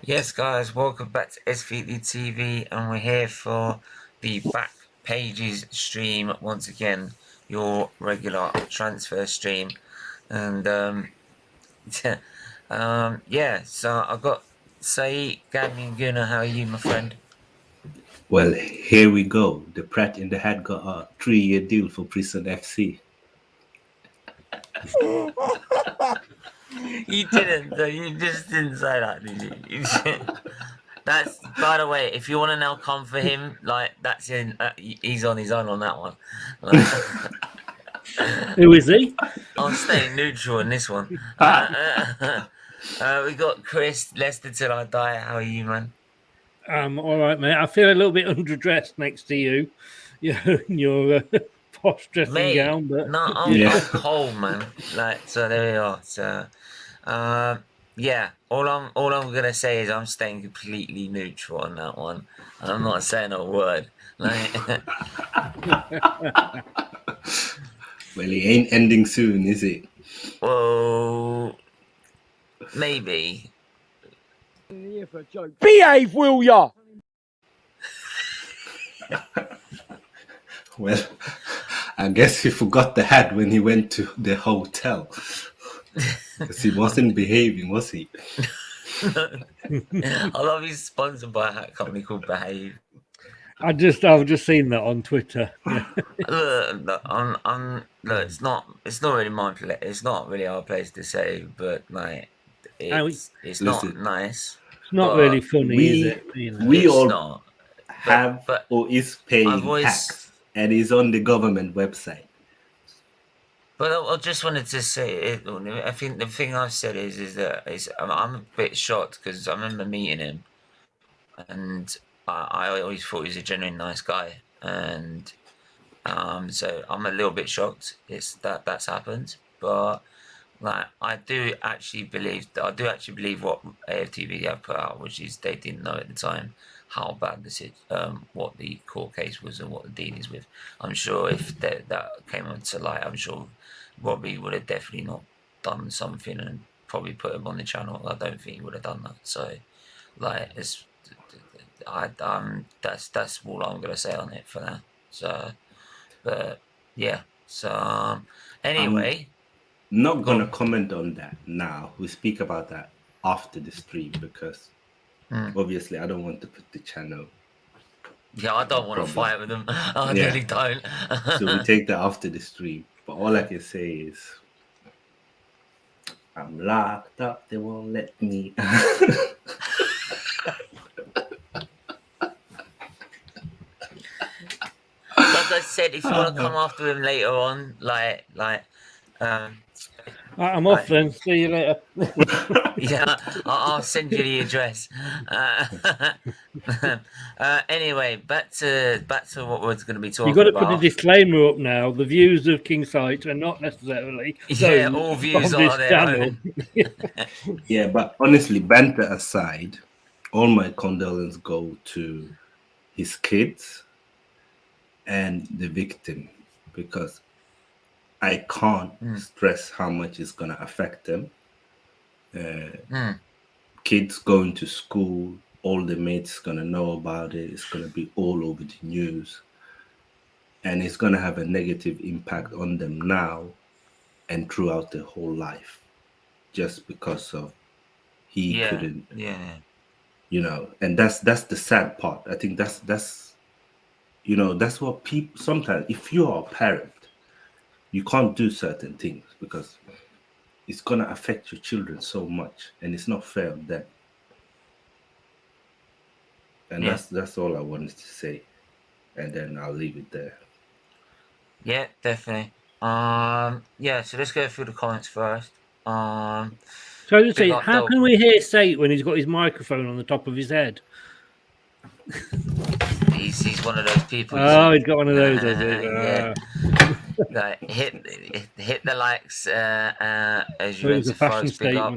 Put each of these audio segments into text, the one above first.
Yes, guys, welcome back to SFeatleyTV, and we're here for the back pages stream once again, your regular transfer stream, and yeah. So I've got Saeed, Gabby, and Guna. How are you, my friend? Well, here we go. The Pratt in the Hat got a 3-year deal for Prison FC. You didn't. You just didn't say that, did you? That's, by the way, if you want to now come for him, like that's in. He's on his own on that one. Who is he? I'm staying neutral in this one. We got Chris, Leicester till I die. How are you, man? All right, mate. I feel a little bit underdressed next to you. Your posh dressing Mate, gown, but no, I'm cold, man. Like, so there we are. So, yeah. All I'm gonna say is I'm staying completely neutral on that one, and I'm not saying a word. Like, Well, it ain't ending soon, is it? well, maybe. Behave, will ya? Well, I guess he forgot the hat when he went to the hotel. Because he wasn't behaving, was he? I love he's sponsored by a hat company called Behave. I've just seen that on Twitter. Yeah. Look, it's not really my place. It's not really our place to say, but like, it's not nice. It's not really funny, is it? We all not, have or is paying tax, and is on the government website. But I just wanted to say, I think the thing I've said is that I'm a bit shocked because I remember meeting him, and I always thought he was a genuine nice guy, and so I'm a little bit shocked that's happened. But like, I do actually believe what AFTV have put out, which is they didn't know at the time how bad what the court case was and what the deal is with. I'm sure if that came onto light, I'm sure Robbie would have definitely not done something and probably put him on the channel. I don't think he would have done that. So, like, that's all I'm gonna say on it for now. So, but yeah. So anyway, not gonna comment on that now. We speak about that after the stream because obviously I don't want to put the channel. Yeah, I don't want to fight with them. I really don't. So we take that after the stream. But all I can say is I'm locked up. They won't let me. Like I said, if you want to come after him later on, I'm off then. See you later. Yeah, I'll send you the address. Anyway, back to what we're going to be talking about. You've got to put a disclaimer up now. The views of KSEOut are not necessarily all views are their own. Yeah, but honestly, banter aside, all my condolences go to his kids and the victim because I can't stress how much it's going to affect them. Kids going to school, all the mates going to know about it. It's going to be all over the news. And it's going to have a negative impact on them now and throughout their whole life. Just because of he couldn't, and that's the sad part. I think that's that's what people sometimes, if you are a parent, you can't do certain things because it's gonna affect your children so much, and it's not fair on them. And that's all I wanted to say, and then I'll leave it there. Yeah, definitely. So let's go through the comments first. So I just say, how can we hear Sate when he's got his microphone on the top of his head? He's one of those people. Oh, he's got one of those, is it? Yeah. Like, hit the likes as you enter folks. Big up.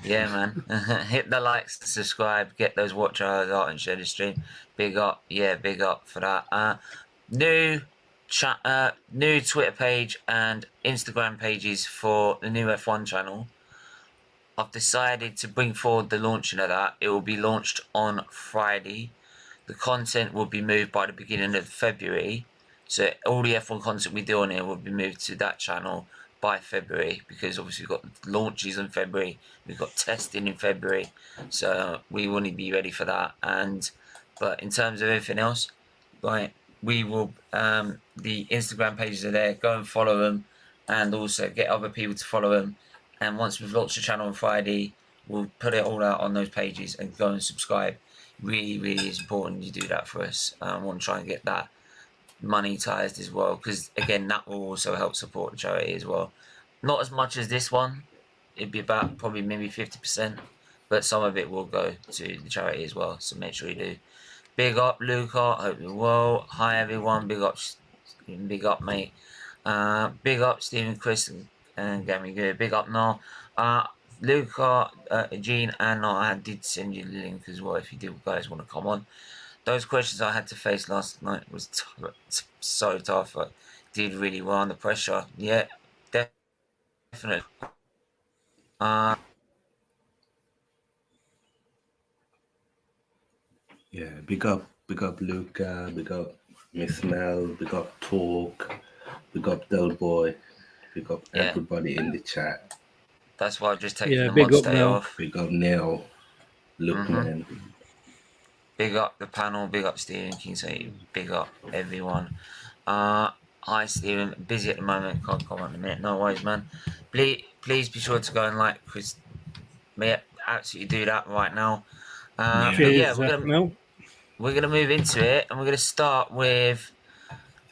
Yeah, man. Hit the likes, subscribe, get those watch hours out and share the stream. Big up. Yeah, big up for that. New Twitter page and Instagram pages for the new F1 channel I've decided to bring forward the launching of that. It will be launched on Friday. The content will be moved by the beginning of February. So all the F1 content we do on here will be moved to that channel by February, because obviously we've got launches in February, we've got testing in February, so we want to be ready for that. But in terms of everything else, right, we will the Instagram pages are there. Go and follow them, and also get other people to follow them. And once we've launched the channel on Friday, we'll put it all out on those pages and go and subscribe. Really, really is important you do that for us. I want to try and get that monetized as well, because again, that will also help support the charity as well. Not as much as this one, it'd be about probably maybe 50%, but some of it will go to the charity as well, so make sure you do. Big up Luca, hope you're well. Hi everyone, big up mate. Big up Stephen, Chris and Gary Good. Big up Noel. Luca, Gene and Noel, I did send you the link as well if you guys want to come on. Those questions I had to face last night was so tough. I did really well under pressure. Yeah, definitely. Yeah, big up Luca, big up Miss Mel, big up Talk, big up Del Boy, big up everybody in the chat. That's why I've just taken the big mod up stay Neil. off. Big up Neil, Lookman. Big up the panel, big up Stephen Kinsey, big up everyone. Hi Stephen, busy at the moment, can't come on in a minute, no worries man. Please be sure to go and like Chris. Yeah, absolutely do that right now. But yeah, we're gonna move into it, and we're gonna start with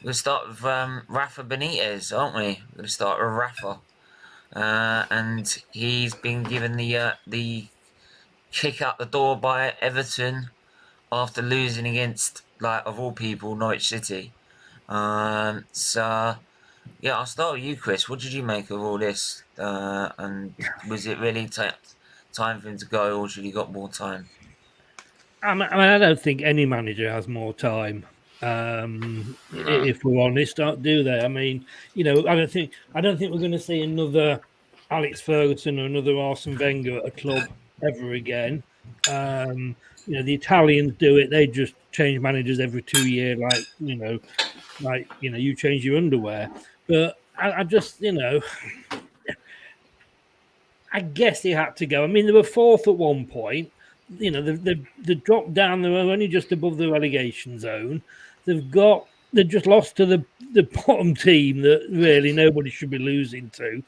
Rafa Benitez, aren't we? We're gonna start with Rafa, and he's been given the kick out the door by Everton after losing against, like, of all people, Norwich City. So yeah, I'll start with you, Chris. What did you make of all this? And was it really time for him to go, or should he got more time? I mean, I don't think any manager has more time. If we're honest, do they? I mean, I don't think we're going to see another Alex Ferguson or another Arsene Wenger at a club ever again. The Italians do it; they just change managers every 2 years, like you change your underwear. But I just, I guess he had to go. I mean, they were fourth at one point. They dropped down. They were only just above the relegation zone. They've just lost to the bottom team that really nobody should be losing to.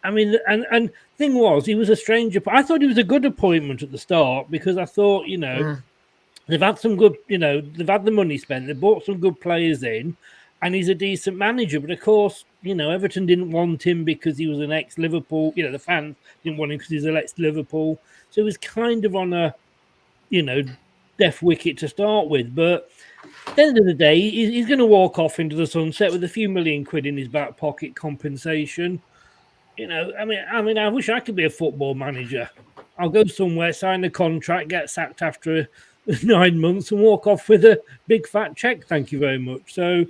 I mean, and thing was, he was a stranger. I thought he was a good appointment at the start, because I thought, they've had some good, they've had the money spent. They bought some good players in, and he's a decent manager. But of course, Everton didn't want him because he was an ex-Liverpool. The fans didn't want him because he's an ex-Liverpool. So he was kind of on a, death wicket to start with. But at the end of the day, he's going to walk off into the sunset with a few million quid in his back pocket compensation. I mean, I wish I could be a football manager. I'll go somewhere, sign a contract, get sacked after 9 months, and walk off with a big fat check. Thank you very much. So,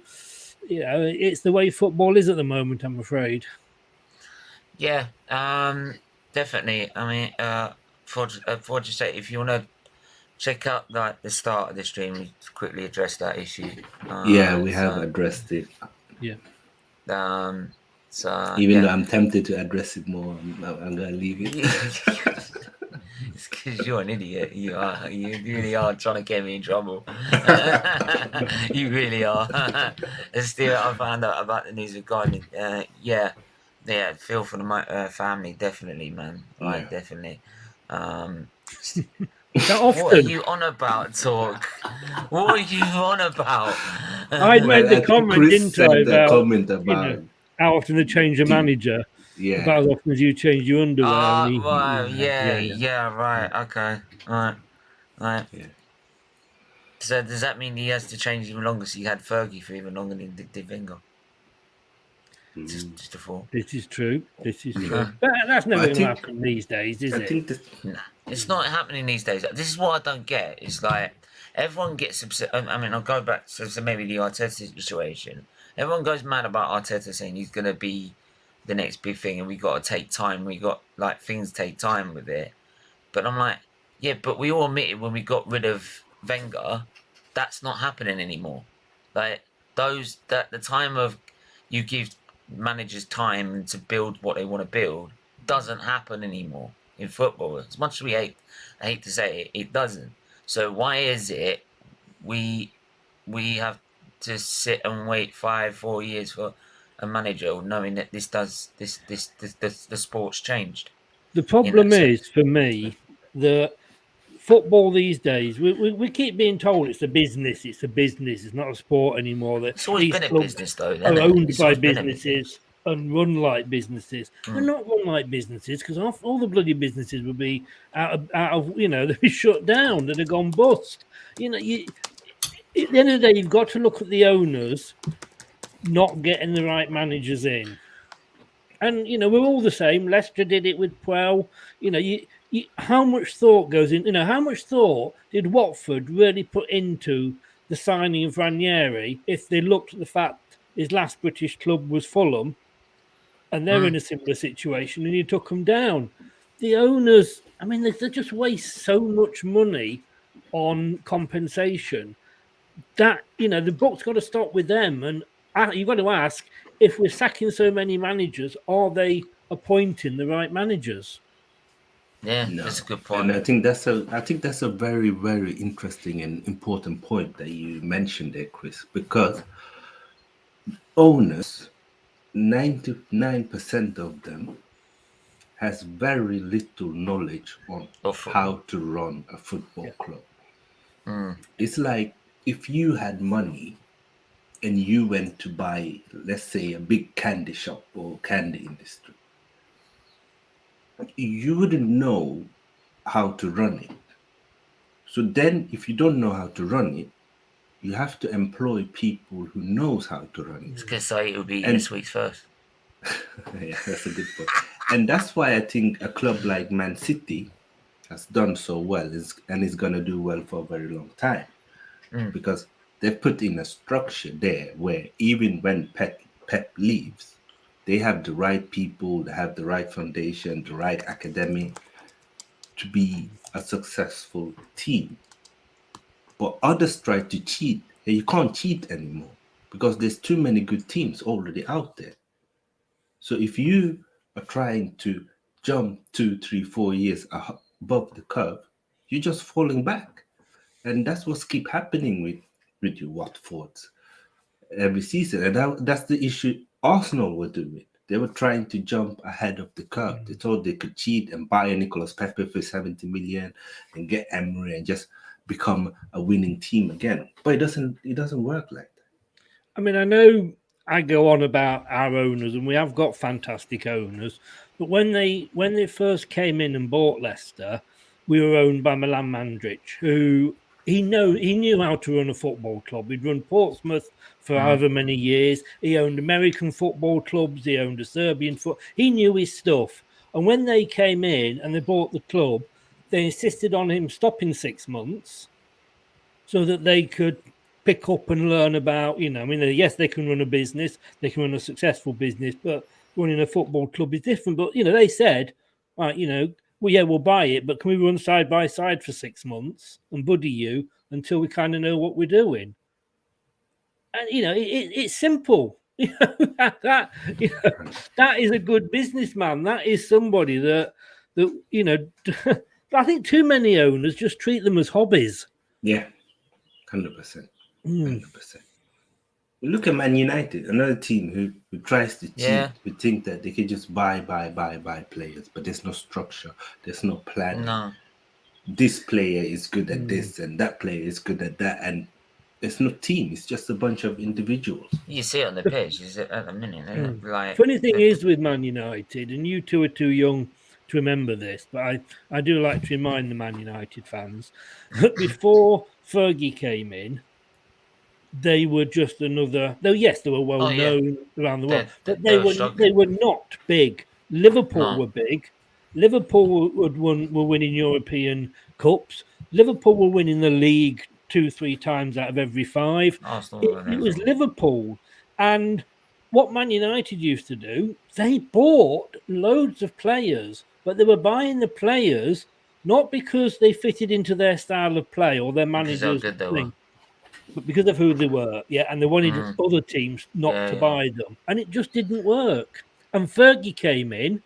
it's the way football is at the moment, I'm afraid. Yeah, definitely. I mean, for just say, if you want to check out the start of the stream, we quickly address that issue. We have addressed it. Yeah. So even though I'm tempted to address it more, I'm gonna leave it. It's because you're an idiot. You are. You really are trying to get me in trouble. You really are. Still, I found out about the news regarding. Feel for the family, definitely, man. Like, definitely. What are you on about, Talk? What are you on about? I made the comment, Chris didn't I? About how often to change a manager. Yeah. About as often as you change your underwear. Right. Okay. Right. Yeah. So does that mean he has to change even longer? So you had Fergie for even longer than did Wenger? Just a thought. This is true. But that's never going to happen these days, is it? It's not happening these days. This is what I don't get. It's like everyone gets upset. I mean, I'll go back to maybe the Arteta situation. Everyone goes mad about Arteta saying he's going to be the next big thing, and we got to take time. We got like things take time with it. But I'm like, yeah, but we all admitted when we got rid of Wenger, that's not happening anymore. Like that the time of you give managers time to build what they want to build doesn't happen anymore in football. As much as I hate to say it, it doesn't. So why is it we have to sit and wait 4 years for a manager, knowing that the sport's changed? The problem is, for me, that football these days, we keep being told it's a business, it's not a sport anymore. That it's always these been a clubs business, though. are owned by businesses and run like businesses. They're not run like businesses, because all the bloody businesses would be out of they'd be shut down, they'd have gone bust. At the end of the day, you've got to look at the owners not getting the right managers in. And, we're all the same. Leicester did it with Puel. How much thought goes in? How much thought did Watford really put into the signing of Ranieri if they looked at the fact his last British club was Fulham and they're in a similar situation and he took them down? The owners, they just waste so much money on compensation that, the book's got to stop with them. And you've got to ask, if we're sacking so many managers, are they appointing the right managers? Yeah, that's a good point. And I think that's a very, very interesting and important point that you mentioned there, Chris, because owners, 99% of them has very little knowledge on how to run a football club. It's like if you had money and you went to buy, let's say, a big candy shop or candy industry, you wouldn't know how to run it. So then if you don't know how to run it, you have to employ people who knows how to run it. I was going to say it would be this week's first. Yeah, that's a good point. And that's why I think a club like Man City has done so well and is going to do well for a very long time. Because they've put in a structure there where even when Pep leaves, they have the right people, they have the right foundation, the right academy to be a successful team. But others try to cheat, and you can't cheat anymore because there's too many good teams already out there. So if you are trying to jump 2, 3, 4 years above the curve, you're just falling back. And that's what's keep happening with your Watfords every season. And that's the issue Arsenal were doing. They were trying to jump ahead of the curve. They thought they could cheat and buy Nicolas Pepe for 70 million and get Emery and just become a winning team again. But it doesn't work like that. I know I go on about our owners, and we have got fantastic owners. But when they first came in and bought Leicester, we were owned by Milan Mandric, who he knew how to run a football club. He'd run Portsmouth for however many years. He owned American football clubs. He owned a Serbian He knew his stuff. And when they came in and they bought the club, they insisted on him stopping 6 months so that they could pick up and learn about, yes, they can run a business, they can run a successful business, but running a football club is different. But, they said, right, well, yeah, we'll buy it, but can we run side by side for 6 months and buddy you until we kind of know what we're doing? And, it's simple. That is a good businessman. That is somebody that I think too many owners just treat them as hobbies. Yeah, 100%. 100%. Look at Man United, another team who tries to cheat, who think that they can just buy players, but there's no structure, there's no plan. No. This player is good at this and that player is good at that, and it's no team, it's just a bunch of individuals. You see it on the pitch at the minute. Funny thing is with Man United, and you two are too young to remember this, but I do like to remind the Man United fans that before Fergie came in, they were just another. Though yes, they were well known around the world, but they were not big. Liverpool were big. Liverpool were winning European cups. Liverpool were winning the league 2-3 times out of every 5. Arsenal It was Liverpool, and what Man United used to do, they bought loads of players, but they were buying the players not because they fitted into their style of play or their Because how managers' good they were. thing, but because of who they were. Yeah, and they wanted other teams not to buy them, and it just didn't work. And Fergie came in,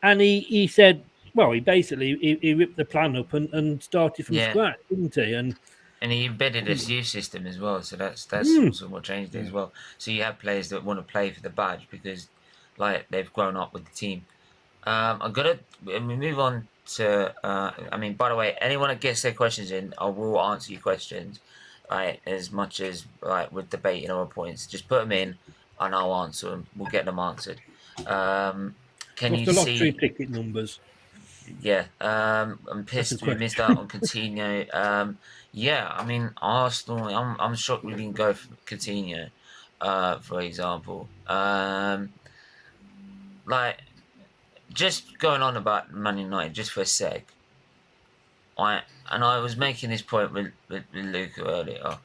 and he said, well, he basically he ripped the plan up and started from scratch, didn't he? And he embedded his youth system as well, so that's also what changed it as well. So you have players that want to play for the badge because, like, they've grown up with the team. I'm gonna move on to. I mean, by the way, anyone that gets their questions in, I will answer your questions, right? As much as we're debating our points, just put them in, and I'll answer them. We'll get them answered. Can What's you the lottery see? ticket numbers? Yeah, I'm pissed we missed out on Coutinho. Yeah, I mean Arsenal. I'm shocked we didn't go for Coutinho, for example. Like, just going on about Man United just for a sec. I was making this point with Luca earlier.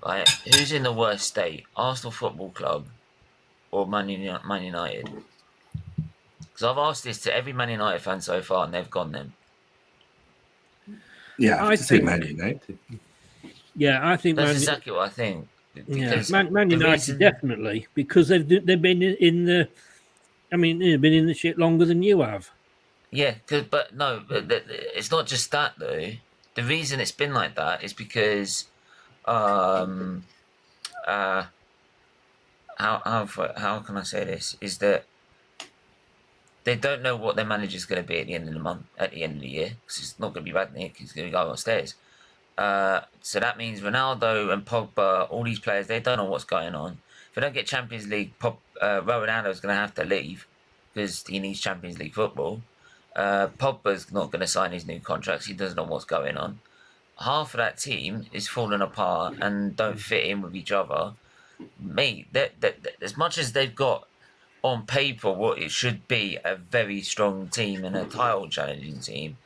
Like, who's in the worst state, Arsenal Football Club or Man United? Because I've asked this to every Man United fan so far, and they've gone them. Yeah, I think Man United. Yeah, I think that's exactly what I think. Because Man United definitely, because they've been in the. I mean, they've been in the shit longer than you have. Yeah, but it's not just that though. The reason it's been like that is because, how can I say this? Is that they don't know what their manager's going to be at the end of the month, at the end of the year, because it's not going to be Radnick. He's going to go upstairs. So that means Ronaldo and Pogba, all these players, they don't know what's going on. If they don't get Champions League, Ronaldo's going to have to leave because he needs Champions League football. Pogba's not going to sign his new contracts. He doesn't know what's going on. Half of that team is falling apart and don't fit in with each other. Mate, as much as they've got on paper what it should be a very strong team and a title challenging team,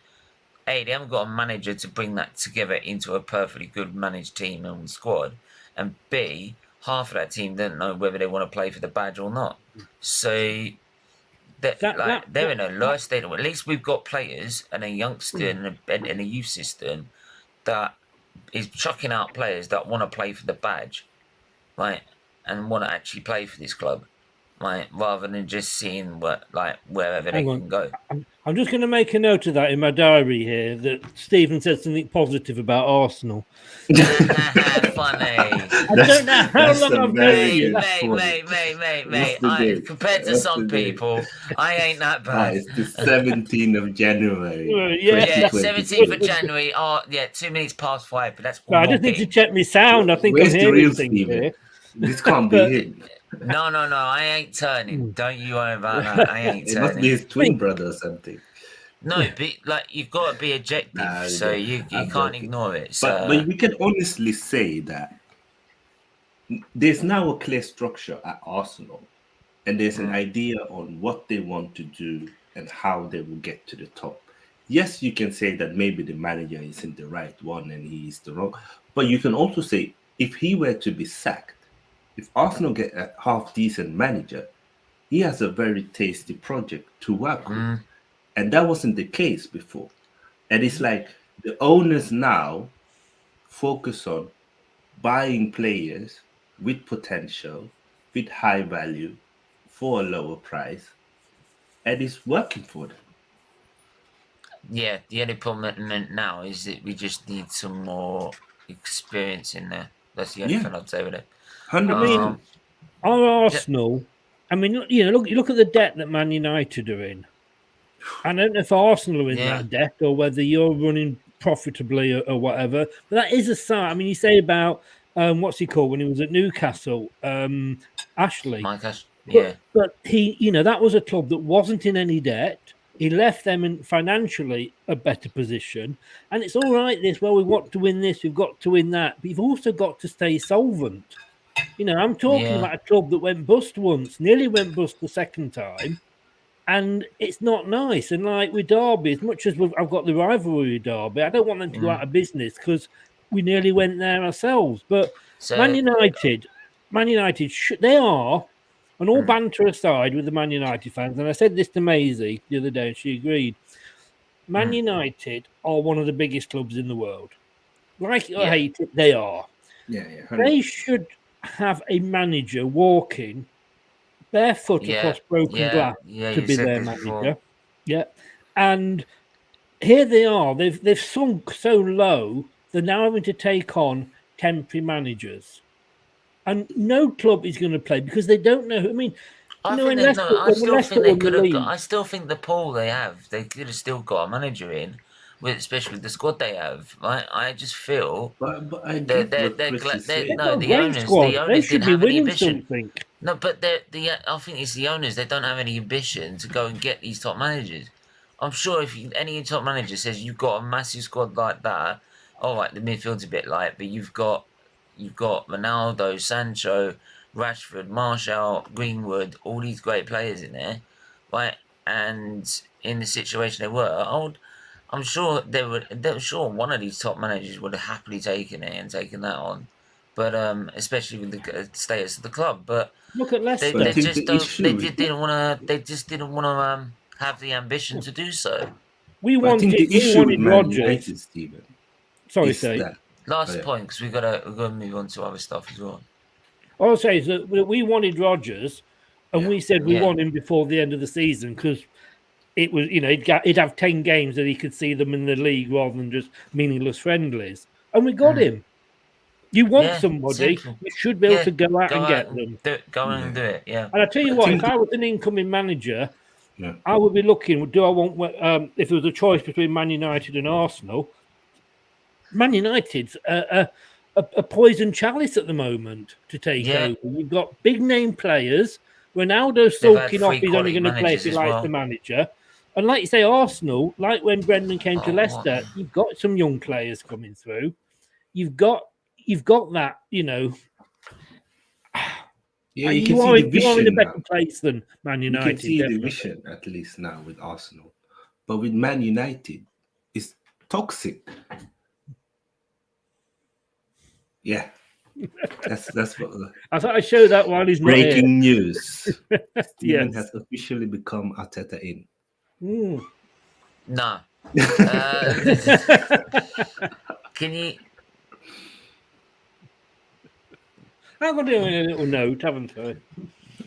A, they haven't got a manager to bring that together into a perfectly good managed team and squad, and B, half of that team don't know whether they want to play for the badge or not. So they're in a low state. At least we've got players and a youngster and a youth system that is chucking out players that want to play for the badge, right, and want to actually play for this club. Like, rather than just seeing wherever they can go. I'm just going to make a note of that in my diary here, that Stephen said something positive about Arsenal. Funny. I don't know how long I've known you. Mate. Compared to some people, I ain't that bad. It's the 17th of January. Yeah, 17th of January. 2 minutes past 5, but that's I just need to check my sound. I think Where's I'm the hearing real things Steven? here. This can't be him. No, I ain't turning. Don't you worry about that. I ain't turning. It must be his twin brother or something. No, but you've got to be objective, so you can't ignore it. So. But we can honestly say that there's now a clear structure at Arsenal, and there's an idea on what they want to do and how they will get to the top. Yes, you can say that maybe the manager isn't the right one and he's the wrong, but you can also say if he were to be sacked, if Arsenal get a half-decent manager, he has a very tasty project to work with. And that wasn't the case before. And it's like the owners now focus on buying players with potential, with high value, for a lower price. And it's working for them. Yeah, the only problem now is that we just need some more experience in there. That's the only thing I'd say with it. I mean, our Arsenal. I mean, look at the debt that Man United are in. I don't know if Arsenal are in that debt or whether you're running profitably or whatever. But that is a sign. I mean, you say about what's he called when he was at Newcastle, Ashley. Mike Ashley. Yeah. But he, that was a club that wasn't in any debt. He left them in financially a better position. And it's all right, we've got to win this, we've got to win that. But you've also got to stay solvent. I'm talking about a club that went bust once, nearly went bust the second time. And it's not nice. And like with Derby, as much as I've got the rivalry with Derby, I don't want them to go out of business because we nearly went there ourselves. But Man United, they are And all banter aside with the Man United fans, and I said this to Maisie the other day, and she agreed. Man United are one of the biggest clubs in the world. Like it or hate it, they are. Yeah. They should have a manager walking barefoot across broken glass to be their manager. Yeah. And here they are. They've sunk so low, they're now having to take on temporary managers. And no club is going to play because they don't know. I mean, I still think the pool they have, they could have still got a manager in, especially with the squad they have. I just feel but I the owners didn't have any ambition. No, but I think it's the owners. They don't have any ambition to go and get these top managers. I'm sure if any top manager says you've got a massive squad like that, all right, the midfield's a bit light, but you've got Ronaldo, Sancho, Rashford, Martial, Greenwood, all these great players in there, right? And in the situation they were, I'm sure one of these top managers would have happily taken it and taken that on, but especially with the status of the club. But look at Leicester. They just didn't want to have the ambition to do so. We wanted Rodgers, Stephen. Sorry, say. Last point, because we've got to move on to other stuff as well. All I'll say is that we wanted Rodgers, and we said we want him before the end of the season because it was, he'd have 10 games that he could see them in the league rather than just meaningless friendlies. And we got him. You want somebody, you should be able to go out and get them. Go and do it, yeah. And I tell you what, if I was an incoming manager, I would be looking, do I want, if there was a choice between Man United and Arsenal, Man United's a poison chalice at the moment to take over. You've got big name players. Ronaldo's sulking off he's only going to play if he likes the manager. And like you say, Arsenal, like when Brendan came to Leicester, you've got some young players coming through. You've got that, Yeah, you are in a better place than Man United. You can see the vision at least now with Arsenal. But with Man United, it's toxic. Yeah, that's what. I thought I showed that while he's breaking news. Steven has officially become Arteta in. No. Can you? I'm going to do a little note, haven't I?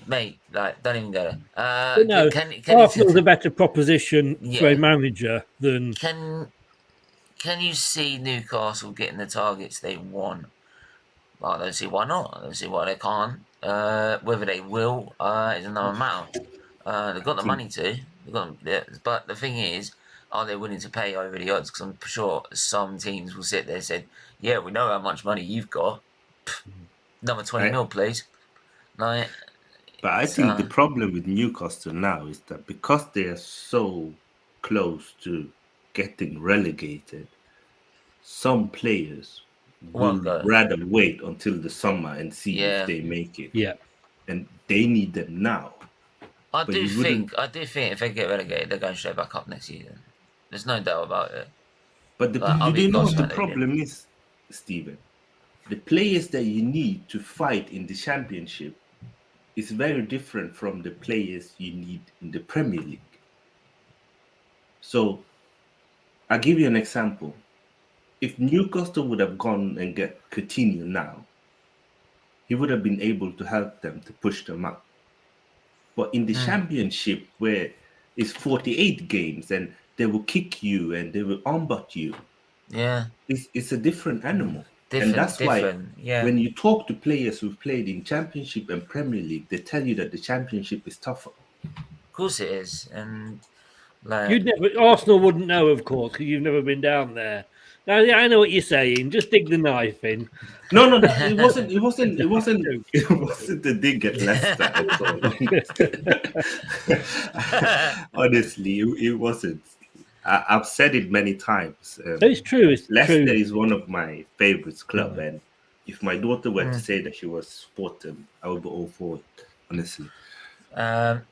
Mate, don't even go there. But no, Arsenal's a better proposition for a manager than. Can you see Newcastle getting the targets they want? Well, I don't see why not. I don't see why they can't. Whether they will is another matter. They've got the money to. But the thing is, are they willing to pay over the odds? Because I'm sure some teams will sit there and say, yeah, we know how much money you've got. Another 20 mil, please. But I think the problem with Newcastle now is that because they are so close to getting relegated, some players would rather wait until the summer and see if they make it. Yeah. And they need them now. I do think if they get relegated, they're going straight back up next season. There's no doubt about it. But you do know what the problem is, Stephen? The players that you need to fight in the Championship is very different from the players you need in the Premier League. So, I'll give you an example. If Newcastle would have gone and get Coutinho now, he would have been able to help them to push them up. But in the Championship, where it's 48 games and they will kick you and they will armbutt you, it's a different animal. And that's why when you talk to players who've played in Championship and Premier League, they tell you that the Championship is tougher. Of course it is. And Arsenal wouldn't know, of course, because you've never been down there. Now, I know what you're saying. Just dig the knife in. No, it wasn't. It wasn't the dig at Leicester. Honestly, it wasn't. I've said it many times. It's true. Leicester is one of my favorites club, and if my daughter were to say that she was support them, I would be all for it. Honestly.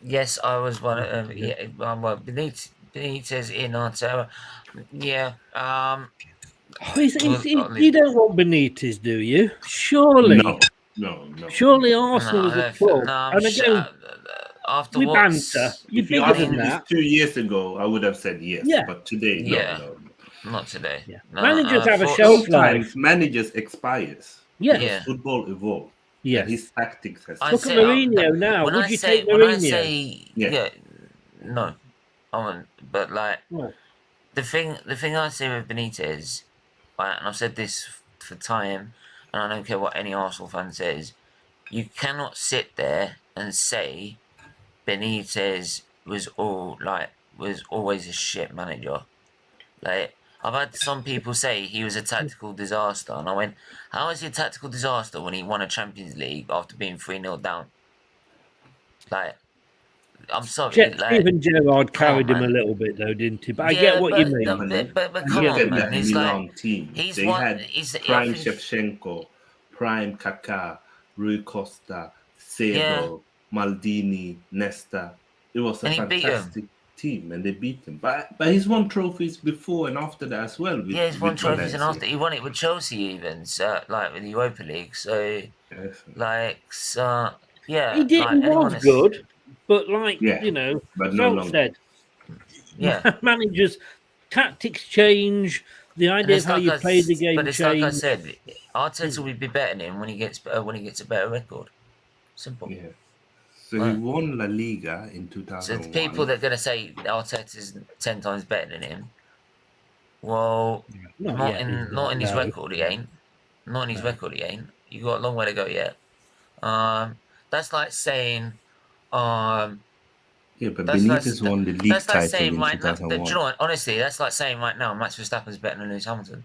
Yes, I was one of Benitez in Arteta. Yeah. You don't want Benitez, do you? Surely. No. Surely Arsenal No, as I a don't club. no, I'm And again, after we what's banter. You're If you bigger asked than me this that. 2 years ago, I would have said yes. Yeah. But today, Yeah. no. not today. Yeah. No, Managers have a thoughts- shelf Sometimes life. managers expires Yes. because Yeah. football evolves. Yes. And his tactics has I Look at say, Mourinho now. When Would I you say, take when I Mourinho? say, Yeah. no, I wouldn't. But like No. the thing I say with Benitez, right, and I've said this for time, and I don't care what any Arsenal fan says, you cannot sit there and say Benitez was always a shit manager. Like, I've had some people say he was a tactical disaster, and I went, how is he a tactical disaster when he won a Champions League after being 3-0 down? Like, I'm sorry, like, Steven Gerrard come on, carried him a man. little bit, though, didn't he? But I Yeah, get what you but- mean. no, but Look come on, at man. that It's like Milan team. he's They one. had He's prime I think- Shevchenko, prime Kaká, Rui Costa, Yeah. Sebo, Maldini, Nesta. It was a And he beat 'em. fantastic team, and they beat him. But he's won trophies before and after that as well. With, Yeah, he's won with trophies, and Valencia. after he won it with Chelsea, even so, like with the Europa League. So, Yes. like, so yeah, He did. like, He anyone was is- good, but like Yeah, but no Felt longer. said, Yeah. managers tactics change. The And idea it's of how like you play the game but it's change. like I said, Arteta will be better than him when he gets a better record. Simple. Yeah. So Right. he won La Liga in So 2001. the people that are going to say Arteta's 10 times better than him, well, not yet, in isn't not it? in his No. record he ain't. Not in his record he ain't. You got a long way to go yet. That's like saying, Yeah, but that's Benitez won the league that's like title saying in right now. Do 2001. you know what? Honestly, that's like saying right now Max Verstappen's better than Lewis Hamilton.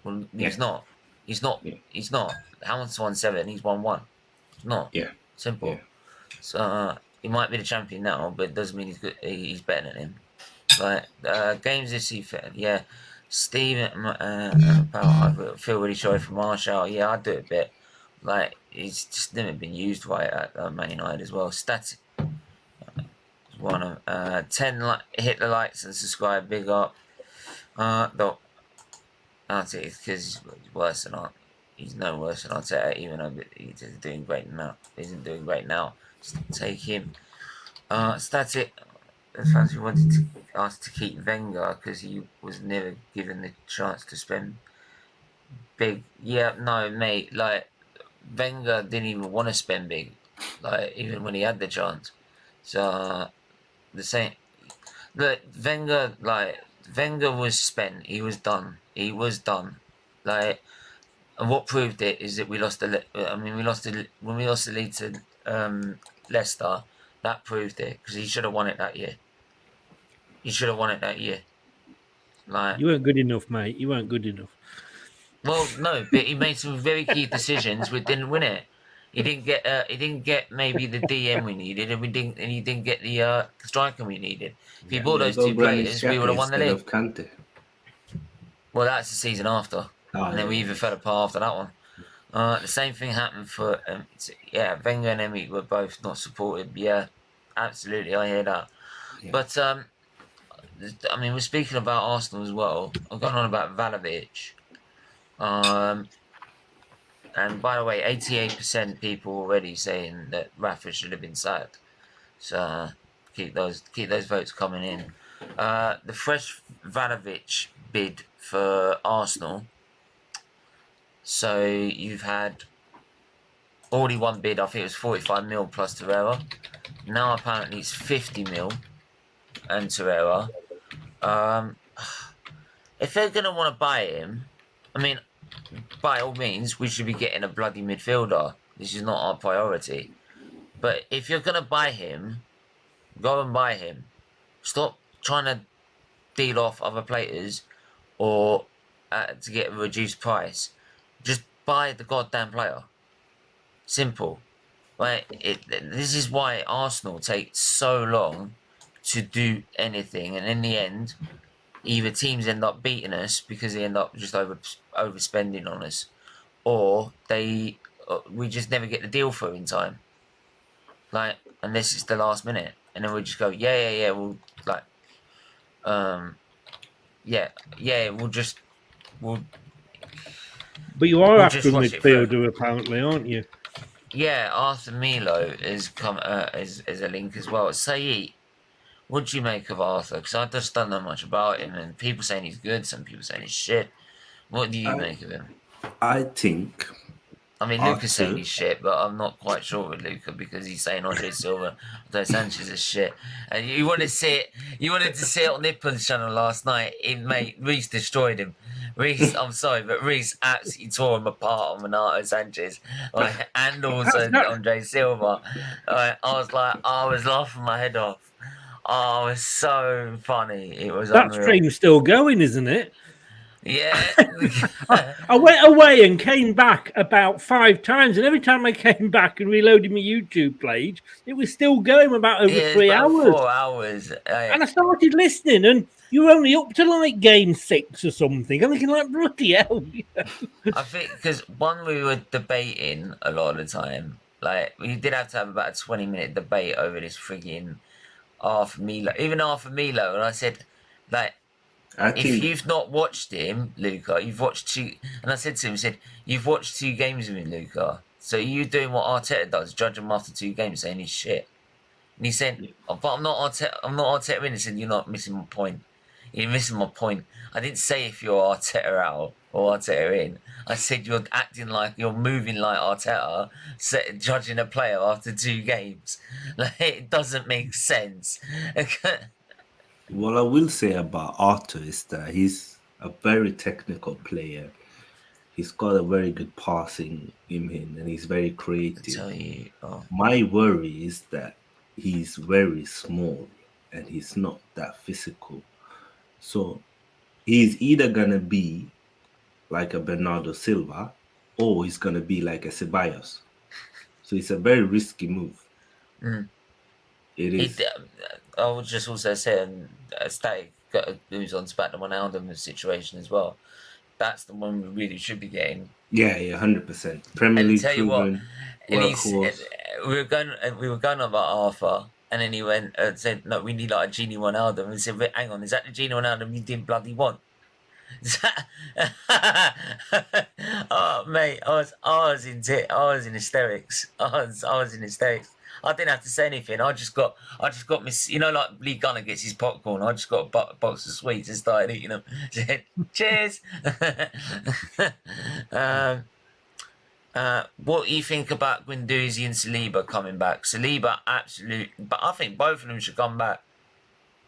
Well, he's Yeah. not. He's not. Yeah. He's not. Hamilton's won 7. He's won 1. He's not. Yeah. Simple. Yeah. So he might be the champion now, but it doesn't mean he's good. He's better than him. Like games this season, yeah. Steven, I feel really sorry for Marshall. Yeah, I do it a bit. Like he's just never been used right at Man United as well. Static. One of 10 hit the likes and subscribe. Big up. Though I'll say it's because he's worse than Art. He's no worse than Arteta, even though he's doing great now. He isn't doing great now. Just take him. Static. The fans who wanted to ask to keep Wenger because he was never given the chance to spend big. Yeah, no, mate. Like Wenger didn't even want to spend big, like even when he had the chance. So the same. Look, Wenger was spent. He was done. He was done. Like, and what proved it is that we lost the. I mean, when we lost the lead to Leicester. That proved it because he should have won it that year. He should have won it that year. Like You weren't good enough, mate. You weren't good enough. well, no, but he made some very key decisions. We didn't win it. He didn't get maybe the DM we needed, and he didn't get the striker we needed. If he bought those two players, we would have won the league. Of Kante. Well, that's the season after, and then we even fell apart after that one. The same thing happened for Wenger and Emi were both not supported. Yeah, absolutely, I hear that. Yeah. But I mean, we're speaking about Arsenal as well. I'm going on about Vlahovic. And by the way, 88% people already saying that Rafa should have been sacked. So keep those votes coming in. The fresh Vlahovic bid for Arsenal. So you've had already one bid. I think it was 45 mil plus Torreira. Now apparently it's 50 mil and Torreira. If they're gonna want to buy him, I mean, by all means, we should be getting a bloody midfielder. This is not our priority. But if you're gonna buy him, go and buy him. Stop trying to deal off other players or to get a reduced price. Just buy the goddamn player. Simple. Right? This is why Arsenal take so long to do anything, and in the end, either teams end up beating us because they end up just overspending on us, or we just never get the deal through in time. Like, unless it's the last minute, and then we just go, yeah, we'll like, we'll. But you are We'll after just a watch it through. midfielder, apparently, aren't you? Yeah, Arthur Milo is come is a link as well. Saeed, what do you make of Arthur? Because I just don't know much about him, and people saying he's good, some people saying he's shit. What do you make of him? I think I mean, Luca's saying Arthur, he's shit, but I'm not quite sure with Luca because he's saying Andre Silva, Andre Sanchez is shit. And you wanted to see it. You wanted to see it on Nippon's channel last night. Mate, Reese destroyed him. Reese, I'm sorry, but Reese absolutely tore him apart on Renato Sanchez, and also Andre Silva. I was laughing my head off. Oh, it was so funny. It was That unreal. stream's still going, isn't it? Yeah. I went away and came back about 5 times, and every time I came back and reloaded my YouTube page, it was still going about over 3 about hours. 4 hours. And I started listening, and you were only up to like game 6 or something. I'm thinking, like, bloody hell. I think because one, we were debating a lot of the time. Like, we did have to have about a 20-minute debate over this frigging Arthur Milo. Even Arthur Milo, and I said, like, if you've not watched him, Luca, you've watched 2, and I said to him, you've watched 2 games with him, Luca. So you're doing what Arteta does, judge him after 2 games, saying he's shit. And he said, but I'm not Arteta in. He said, you're not missing my point. You're missing my point. I didn't say if you're Arteta out or Arteta in. I said you're acting like, you're moving like Arteta, judging a player after 2 games. Like, it doesn't make sense. what I will say about Arthur is that he's a very technical player. He's got a very good passing in him, and he's very creative. My worry is that he's very small and he's not that physical. So he's either going to be like a Bernardo Silva or he's going to be like a Ceballos. So it's a very risky move. It is. I would just also say, Static moves on to back the Wijnaldum situation as well. That's the one we really should be getting. Yeah, 100%. Premier League proven workhorse. We were going on about Arthur, and then he went and said, "No, we need like a Genie Wijnaldum." And he said, "Wait, hang on, is that the Genie Wijnaldum you didn't bloody want?" Oh mate, I was in hysterics. I was in hysterics. I didn't have to say anything. I just got Miss, like Lee Gunner gets his popcorn. I just got a box of sweets and started eating them. Said, cheers. What do you think about Guendouzi and Saliba coming back? Saliba, absolute, but I think both of them should come back.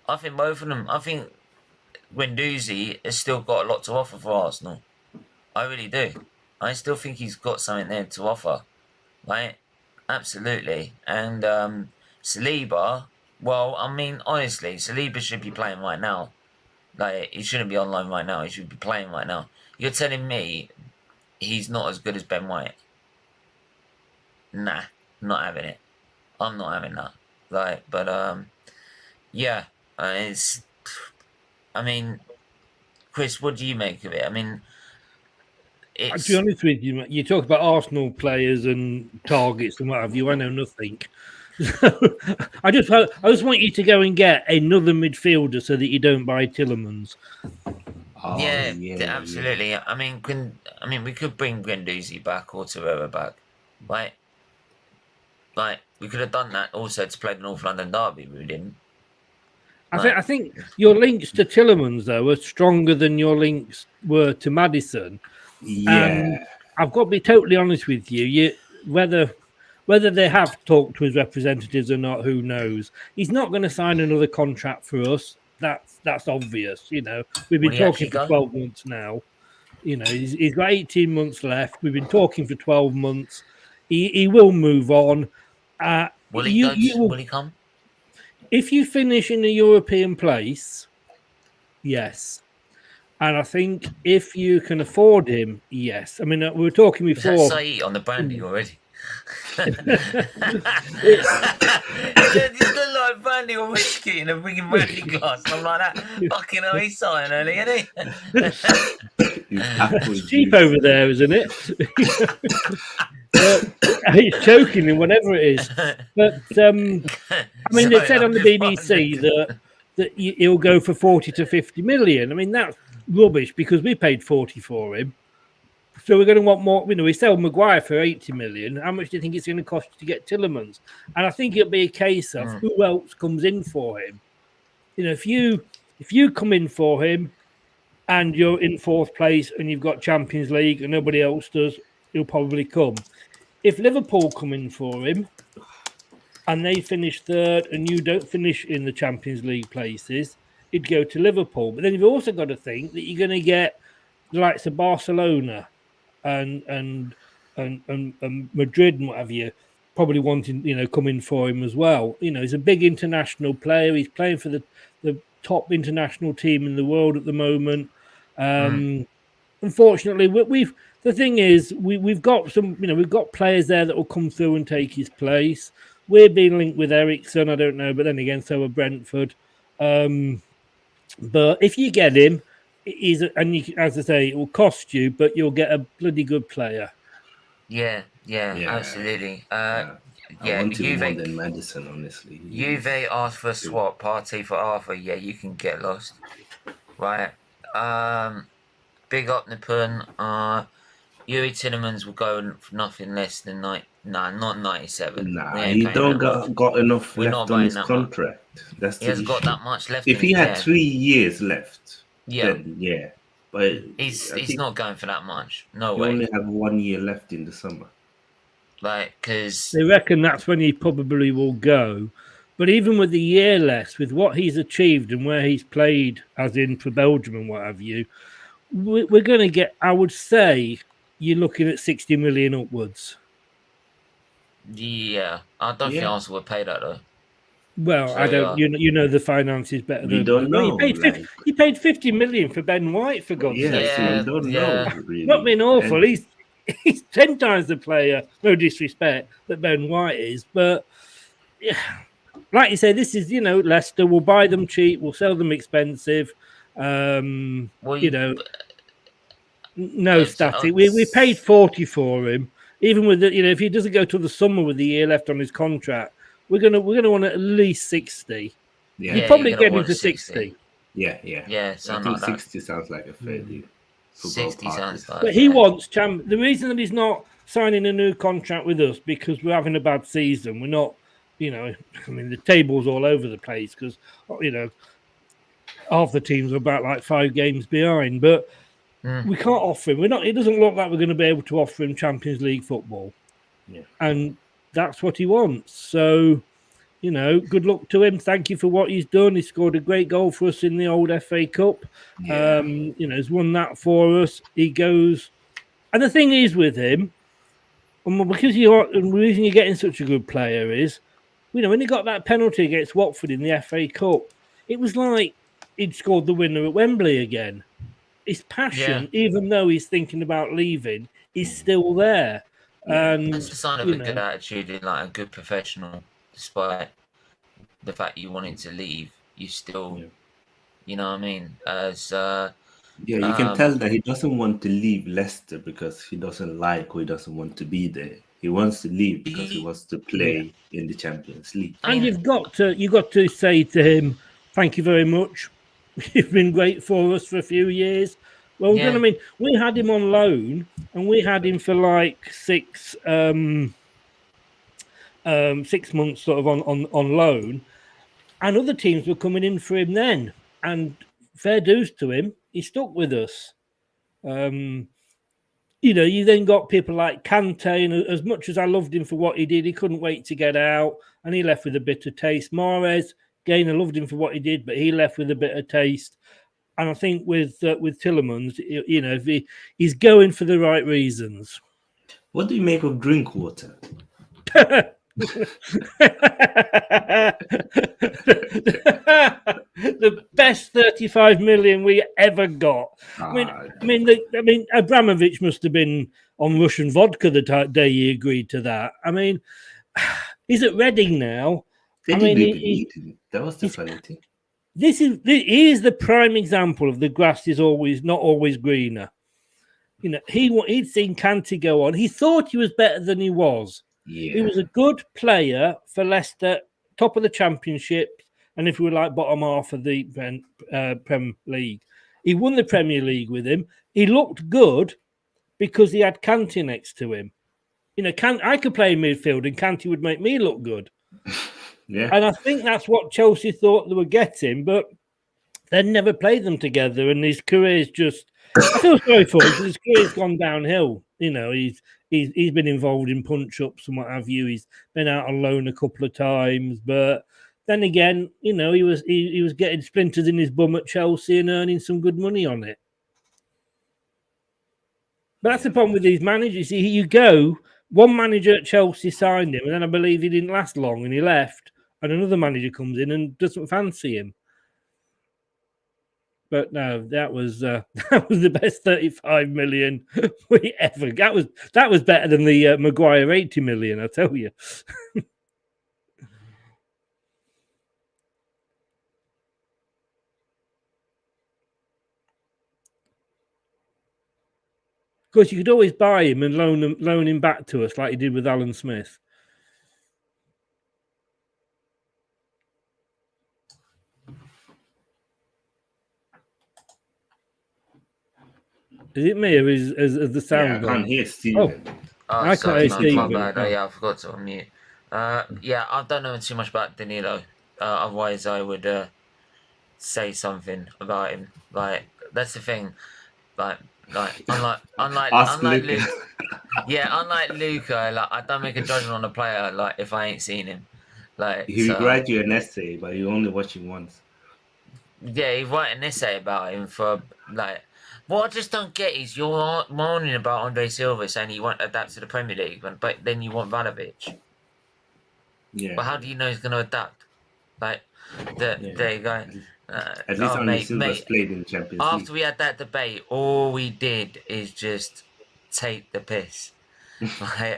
I think both of them. I think Guendouzi has still got a lot to offer for Arsenal. I really do. I still think he's got something there to offer, right? Absolutely. And Saliba, well, I mean, honestly, Saliba should be playing right now. Like, he shouldn't be online right now. He should be playing right now. You're telling me he's not as good as Ben White? Nah, not having it. I'm not having that. Like, but yeah, it's. I mean, Chris, what do you make of it? I mean, to be honest with you, you talk about Arsenal players and targets and what have you. I know nothing. I just want you to go and get another midfielder so that you don't buy Tielemans. Yeah, absolutely. Yeah. I mean, we could bring Guendouzi back or Torreira back, right? Like, we could have done that also to play the North London derby with him. I think your links to Tielemans, though, are stronger than your links were to Maddison. Yeah. I've got to be totally honest with you. Whether they have talked to his representatives or not, who knows? He's not going to sign another contract for us. That's obvious. We've been talking for 12 months now. He's got 18 months left. We've been talking for 12 months. He will move on. Will he come? If you finish in a European place, yes. And I think if you can afford him, yes. I mean, we were talking before. Is that Saeed on the brandy already? He's got like brandy or whiskey in a freaking brandy glass, something like that. Fucking hell, he's sighing early, isn't he? It's cheap over there, isn't it? He's choking him, whatever it is. But I mean, they said on the BBC that he'll go for 40 to 50 million. I mean, that's rubbish because we paid 40 for him. So we're going to want more. We sell Maguire for 80 million. How much do you think it's going to cost to get Tielemans? And I think it'll be a case of who else comes in for him. If you come in for him and you're in fourth place and you've got Champions League and nobody else does, he'll probably come. If Liverpool come in for him and they finish third and you don't finish in the Champions League places, he'd go to Liverpool. But then you've also got to think that you're going to get the likes of Barcelona and Madrid and what have you, probably wanting, coming for him as well. He's a big international player. He's playing for the top international team in the world at the moment. Unfortunately, the thing is, we've got we've got players there that will come through and take his place. We're being linked with Ericsson, I don't know, but then again, so are Brentford. But if you get him, as I say, it will cost you, but you'll get a bloody good player. Yeah, absolutely. I want him more than Maddison, honestly. Juve asked for a swap, Partey for Arthur. Yeah, you can get lost. Right. Big up Nipun. Yuri Tielemans will go for nothing less than not 97. Nah, he don't got enough left on his contract. That's the issue. He hasn't got that much left. If he had 3 years left, then but he's not going for that much. No way. He only have 1 year left in the summer. Because they reckon that's when he probably will go. But even with the year less, with what he's achieved and where he's played, as in for Belgium and what have you, we're going to get, I would say, you're looking at 60 million upwards. Yeah, I don't think Arsenal would pay that though. Well, so, I don't. You know the finances better than you don't know. You paid 50 million for Ben White, for God's sake. Yeah, you don't know. Really. Not being awful. He's 10 times the player. No disrespect that Ben White is, but like you say, this is Leicester. We'll buy them cheap. We'll sell them expensive. No static. We paid 40 for him. Even with if he doesn't go till the summer with the year left on his contract, we're gonna want at least 60. Yeah, you probably get him for 60. Yeah. I think 60 sounds like a fair deal. 60 sounds like. But he wants the reason that he's not signing a new contract with us because we're having a bad season. We're not, the table's all over the place because half the teams are about like 5 games behind, but. We can't offer him. It doesn't look like we're going to be able to offer him Champions League football. Yeah. And that's what he wants. So, good luck to him. Thank you for what he's done. He scored a great goal for us in the old FA Cup. Yeah. He's won that for us. He goes. And the thing is with him, because the reason you're getting such a good player is, when he got that penalty against Watford in the FA Cup, it was like he'd scored the winner at Wembley again. His passion, even though he's thinking about leaving, is still there. And that's a sign of a good attitude and like a good professional. Despite the fact you wanted to leave, you still, you know what I mean? You can tell that he doesn't want to leave Leicester because he doesn't like or he doesn't want to be there. He wants to leave because he wants to play in the Champions League. And you've got to say to him, "Thank you very much. You've been great for us for a few years." Well, you know what I mean? We had him on loan, and we had him for like 6 months sort of on loan, and other teams were coming in for him then. And fair dues to him, he stuck with us. You then got people like Kante, and as much as I loved him for what he did, he couldn't wait to get out, and he left with a bitter taste. Mahrez, again, I loved him for what he did, but he left with a bitter taste. And I think with Tielemans, he's going for the right reasons. What do you make of Drinkwater? The best 35 million we ever got. I mean, Abramovich must have been on Russian vodka the day he agreed to that. I mean, he's at Reading now. That was the funny thing. He is the prime example of the grass is not always greener. He'd seen Kante go on. He thought he was better than he was. Yeah. He was a good player for Leicester, top of the Championship, and if we were like bottom half of the Premier League. He won the Premier League with him. He looked good, because he had Kanté next to him. You know, I could play in midfield and Kanté would make me look good. Yeah. And I think that's what Chelsea thought they were getting, but they never played them together. And his career's just, I feel sorry for him because his career's gone downhill. You know, he's been involved in punch-ups and what have you. He's been out on loan a couple of times, but then again, you know, he was getting splinters in his bum at Chelsea and earning some good money on it. But that's the problem with these managers. You go, one manager at Chelsea signed him, and then I believe he didn't last long and he left, and another manager comes in and doesn't fancy him. But no, that was the best 35 million we ever got. That was better than the Maguire 80 million, I tell you. Of course, you could always buy him and loan him back to us like you did with Alan Smith. Is it me or is the sound? Yeah, I can't hear Steven. I can't hear Steven. My bad. Yeah, I forgot to unmute. Yeah, I don't know too much about Danilo. Otherwise, I would say something about him. Like, that's the thing. Like unlike Luke. Yeah, unlike Luca, like I don't make a judgment on a player like if I ain't seen him. Like He will write you an essay, but you only watch him once. Yeah, he wrote an essay about him for like. What I just don't get is you're moaning about Andre Silva saying he won't adapt to the Premier League, but then you want Vlahovic. Yeah. But how do you know he's going to adapt? Like, there you go. At least Andre Silva's played in Champions League. After we had that debate, all we did is just take the piss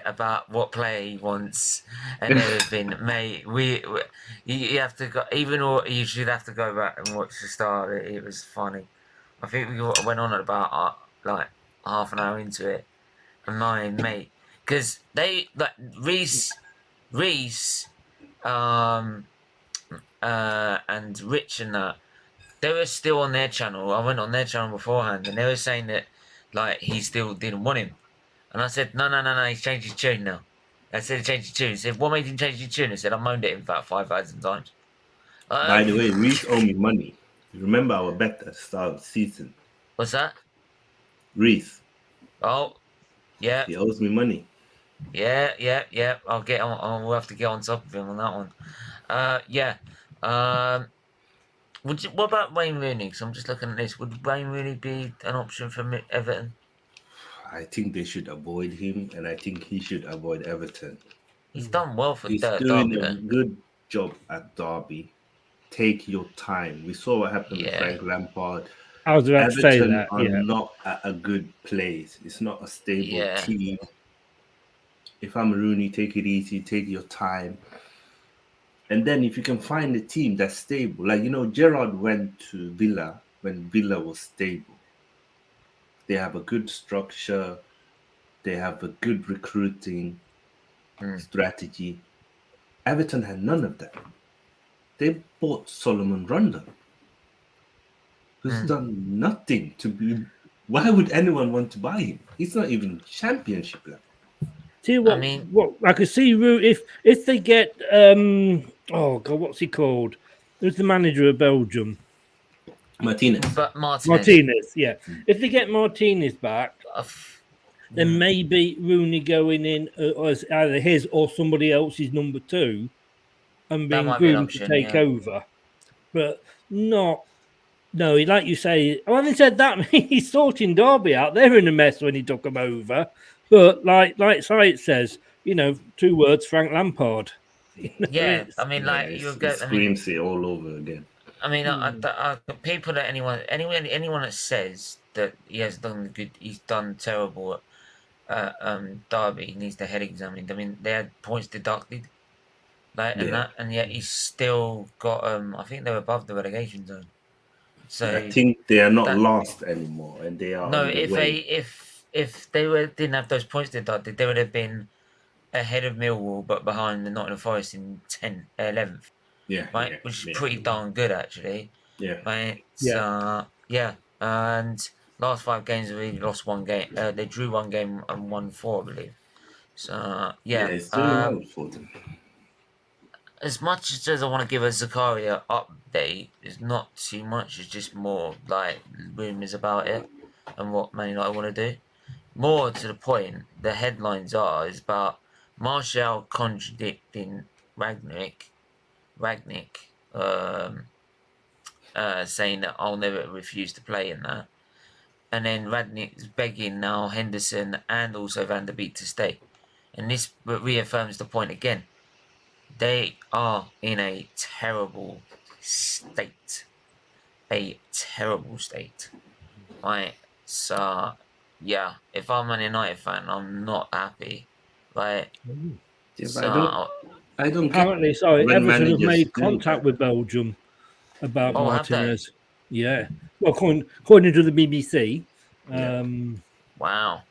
about what player he wants and everything. Mate, you have to go, you should have to go back and watch the start. It was funny. I think we went on at about like half an hour into it, and mate, because they like Reese, and Rich and that, they were still on their channel. I went on their channel beforehand, and they were saying that like he still didn't want him, and I said no, he's changed his tune now. I said he changed his tune. He said, what made him change his tune? I said I moaned at him about 5,000 times. By the way, Reese owed me money. Remember our bet at the start of the season? What's that? Reese. Oh, yeah. He owes me money. Yeah. I'll get on. We'll have to get on top of him on that one. Yeah. What about Wayne Rooney? Because I'm just looking at this. Would Wayne Rooney be an option for Everton? I think they should avoid him, and I think he should avoid Everton. He's done well for He's Derby. doing a good job at Derby. Take your time. We saw what happened with Frank Lampard. I was about to say that. Everton are not at a good place. It's not a stable team. If I'm Rooney, take it easy, take your time. And then if you can find a team that's stable, like, Gerrard went to Villa when Villa was stable. They have a good structure. They have a good recruiting strategy. Everton had none of that. They bought Solomon Rondon, who's done nothing to be. Why would anyone want to buy him? He's not even championship level. See what? I mean, what I could see if they get oh god, what's he called? Who's the manager of Belgium? Martinez. But Martinez, yeah. If they get Martinez back, then maybe Rooney going in as either his or somebody else's number 2. And being groomed to take over, but not. No, like you say. Well, having said that, he's sorting Derby out. They're in a mess when he took them over. But like Said says, 2 words: Frank Lampard. Yeah, I mean, like you get screams it all over again. I mean, people that anyone that says that he has done good, he's done terrible at Derby needs their head examined. I mean, they had points deducted. And yet he's still got. I think they're above the relegation zone. So I think they are not lost anymore, and they are. No, if they didn't have those points deducted, they would have been ahead of Millwall, but behind the Nottingham Forest in 11th. Yeah, right, which is pretty darn good actually. Yeah, right. And last 5 games have really lost 1 game. They drew 1 game and won 4, I believe. So Yeah, it's doing well for them. As much as I want to give a Zakaria update, it's not too much. It's just more like rumours about it and what Man United want to do. More to the point, the headlines is about Martial contradicting Ragnick, saying that I'll never refuse to play in that. And then Ragnick's begging now Henderson and also Van der Beek to stay. And this reaffirms the point again. They are in a terrible state. Right? So, yeah, if I'm an United fan, I'm not happy. Right? Yeah, so, I don't apparently, sorry, when Everton have managers made do contact that. with Belgium about Oh, have they? Martinez. Yeah. Well, according to the BBC. Yeah. Wow.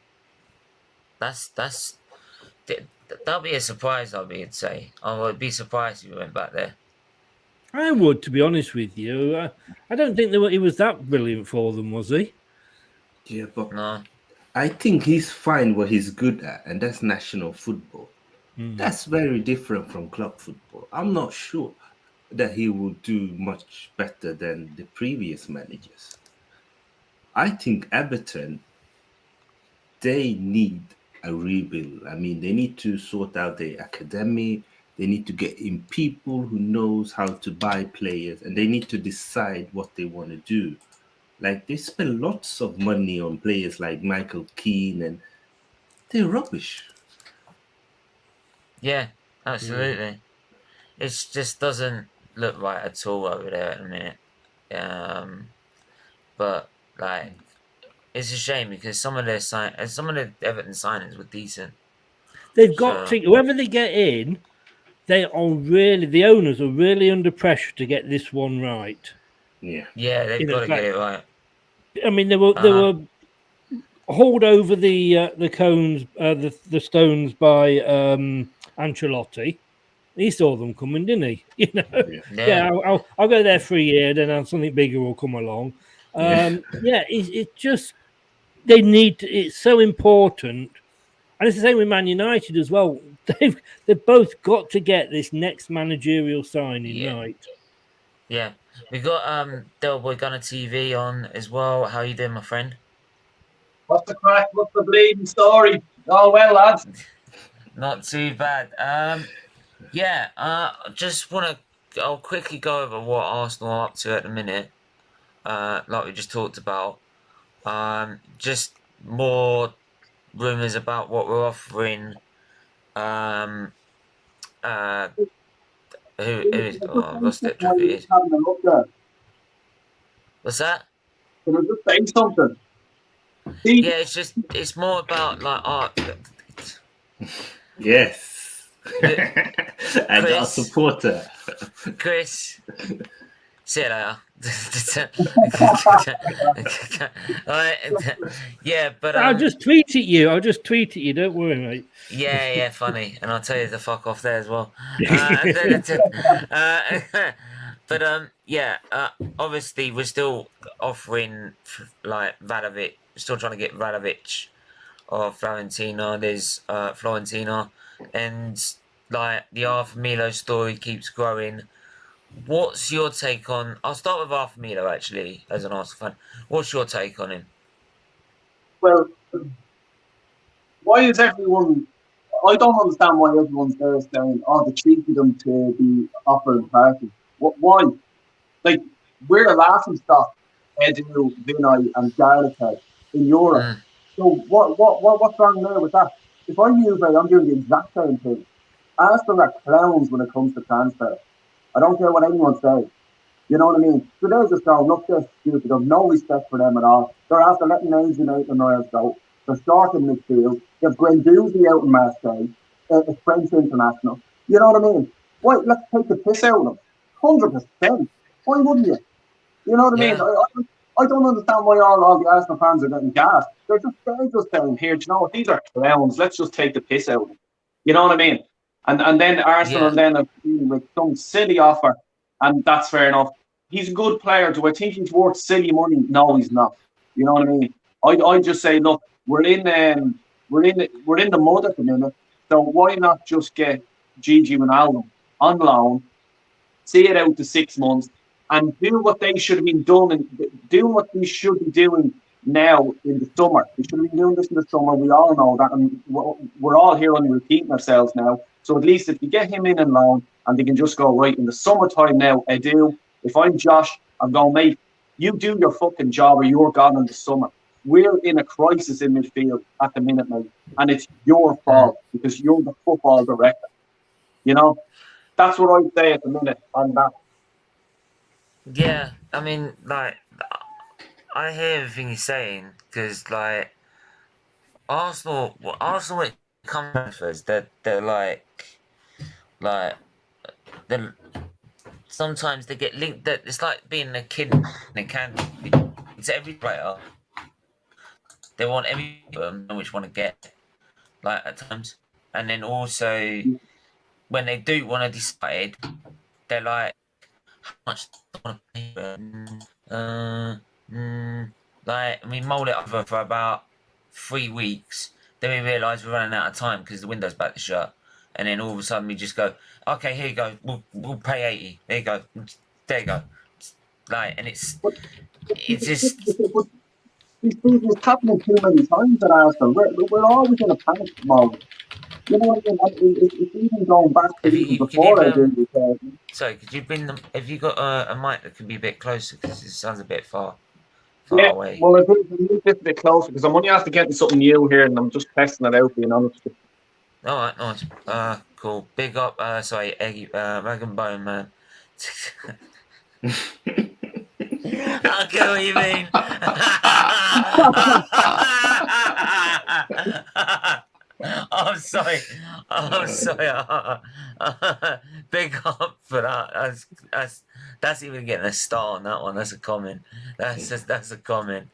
That'll be a surprise, I'd say. I would be surprised if you went back there. I would, to be honest with you. I don't think he was that brilliant for them, was he? Yeah, but No. I think he's fine what he's good at, and that's national football. That's very different from club football. I'm not sure that he will do much better than the previous managers. I think Everton, they need a rebuild. I mean, they need to sort out the academy. They need to get in people who knows how to buy players, and they need to decide what they want to do. Like, they spend lots of money on players like Michael Keane, and they're rubbish. Yeah, absolutely. It just doesn't look right at all over there at the minute. But like, it's a shame because some of the Everton signings were decent. They've got to, whoever they get in, the owners are really under pressure to get this one right. Yeah, they've got to get it right. I mean, they were hauled over the cones, the stones by Ancelotti. He saw them coming, didn't he? You know, I'll go there for a year, then something bigger will come along. It's just they need to, it's so important, and it's the same with Man United as well. They've both got to get this next managerial signing right. Yeah, we got Del Boy Gunner TV on as well. How you doing, my friend? What's the crack? What's the bleeding story? Oh well, lads. Not too bad. Just want to. I'll quickly go over what Arsenal are up to at the minute. Like we just talked about. Just more rumours about what we're offering. Who is? Oh, I've lost it. What's that? Can I just say something? Yeah, it's more about like art. Yes. I got a supporter. Chris, see you later. But I'll just tweet at you. Don't worry, mate. Yeah, funny, and I'll tell you to fuck off there as well. Obviously we're still offering like Vlahovic. We're still trying to get Vlahovic or Florentina. There's Florentina, and like the Arthur Milo story keeps growing. What's your take on? I'll start with Arthur Milo actually, as an Arsenal fan. What's your take on him? Well, why is everyone? I don't understand why everyone's there saying, "Oh, they treated them to be offering parties." Why? Like, we're a laughing stock, Edu, Vinay, and Garlic in Europe. So what's wrong there with that? If I'm Juve, I'm doing the exact same thing. Arsenal are clowns when it comes to transfer. I don't care what anyone says. You know what I mean? So they're just going, look, they're stupid. There's no respect for them at all. They're after letting Aids United and Royals go. They're short in midfield. They have Guendouzi out in Marseille. It's French international. You know what I mean? Why? Let's take the piss out of them. 100%. Why wouldn't you? You know what I mean? I don't understand why all the Arsenal fans are getting gassed. They're just down here. Do you know what? These are clowns. Let's just take the piss out of them. You know what I mean? And then Arsenal then are with some silly offer, and that's fair enough. He's a good player. Do I think he's worth silly money? No, he's not. You know what I mean? I just say, look, we're in the mud at the minute, so why not just get Gigi Ronaldo on loan, see it out to 6 months, and do what they should have been doing, and do what we should be doing now in the summer. We should have been doing this in the summer. We all know that, and we're all here only repeating ourselves now. So at least if you get him in and loan, and they can just go, right, in the summertime now, Edu, if I'm Josh, I'm going, mate, you do your fucking job or you're gone in the summer. We're in a crisis in midfield at the minute, mate, and it's your fault because you're the football director. You know, that's what I'd say at the minute on that. Yeah, I mean, like, I hear everything you're saying because, like, Arsenal when it comes to transfers, they're like they're sometimes they get linked. That it's like being a kid in a candy. It's every player. They want every which want to get, like, at times, and then also when they do want to decide, they're like, how much do I want to pay? Like, we mulled it over for about 3 weeks. Then we realise we're running out of time because the window's about to shut. And then all of a sudden we just go, okay, here you go. We'll pay 80. There you go. There you go. Like, and it's just. It's happening too many times at Arsenal. We're always in a panic mode. You know what I mean? It's even going back to before I did it. Sorry, could you bring them? Have you got a mic that can be a bit closer? Because it sounds a bit far away. Well, I think we need this a bit closer because I'm only after getting something new here and I'm just testing it out, being honest. All right, nice. Cool. Big up. Sorry, Eggy, Rag and Bone, man. I get what you mean. I'm sorry. Big up for that. That's even getting a star on that one. That's a comment. That's a comment.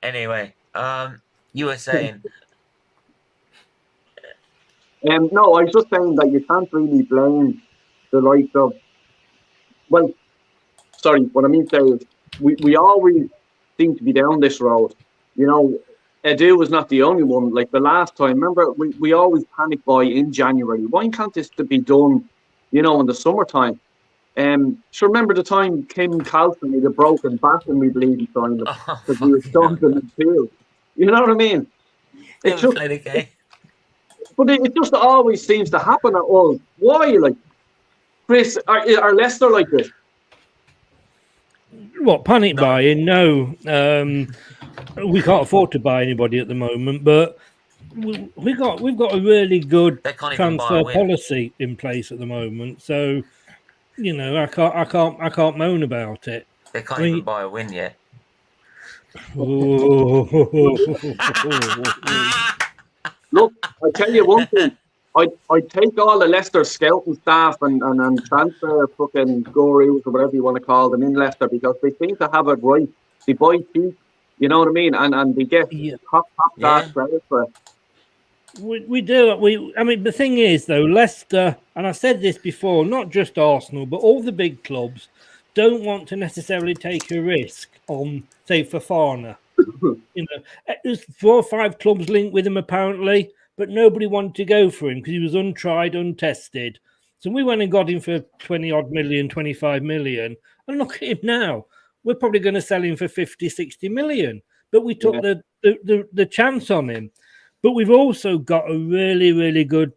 Anyway, you were saying. No, I was just saying that you can't really blame the likes of. Well, sorry, what I mean to say is we always seem to be down this road. You know, Edu was not the only one. Like the last time, remember, we always panic buy in January. Why can't this be done, you know, in the summertime? So remember the time Kim Calvin had a broken back and we believe he signed him because he was stunned in the field. You know what I mean? It's just, played a game. But it just always seems to happen at all. Why? Like, Chris, are Leicester like this? What, panic buying? No. We can't afford to buy anybody at the moment, but we've got a really good transfer policy in place at the moment. So, you know, I can't moan about it. They can't even buy a win yet. Look, I tell you one thing. I take all the Leicester scouting staff and transfer fucking gurus or whatever you want to call them in Leicester because they seem to have it right. They buy cheap, you know what I mean, and they get top class credit for it. We do. I mean, the thing is though, Leicester, and I said this before, not just Arsenal, but all the big clubs don't want to necessarily take a risk on, say, Fofana. You know, there's 4 or 5 clubs linked with him apparently, but nobody wanted to go for him because he was untried, untested. So we went and got him for 20-odd million, 25 million. And look at him now. We're probably going to sell him for 50, 60 million. But we took the chance on him. But we've also got a really, really good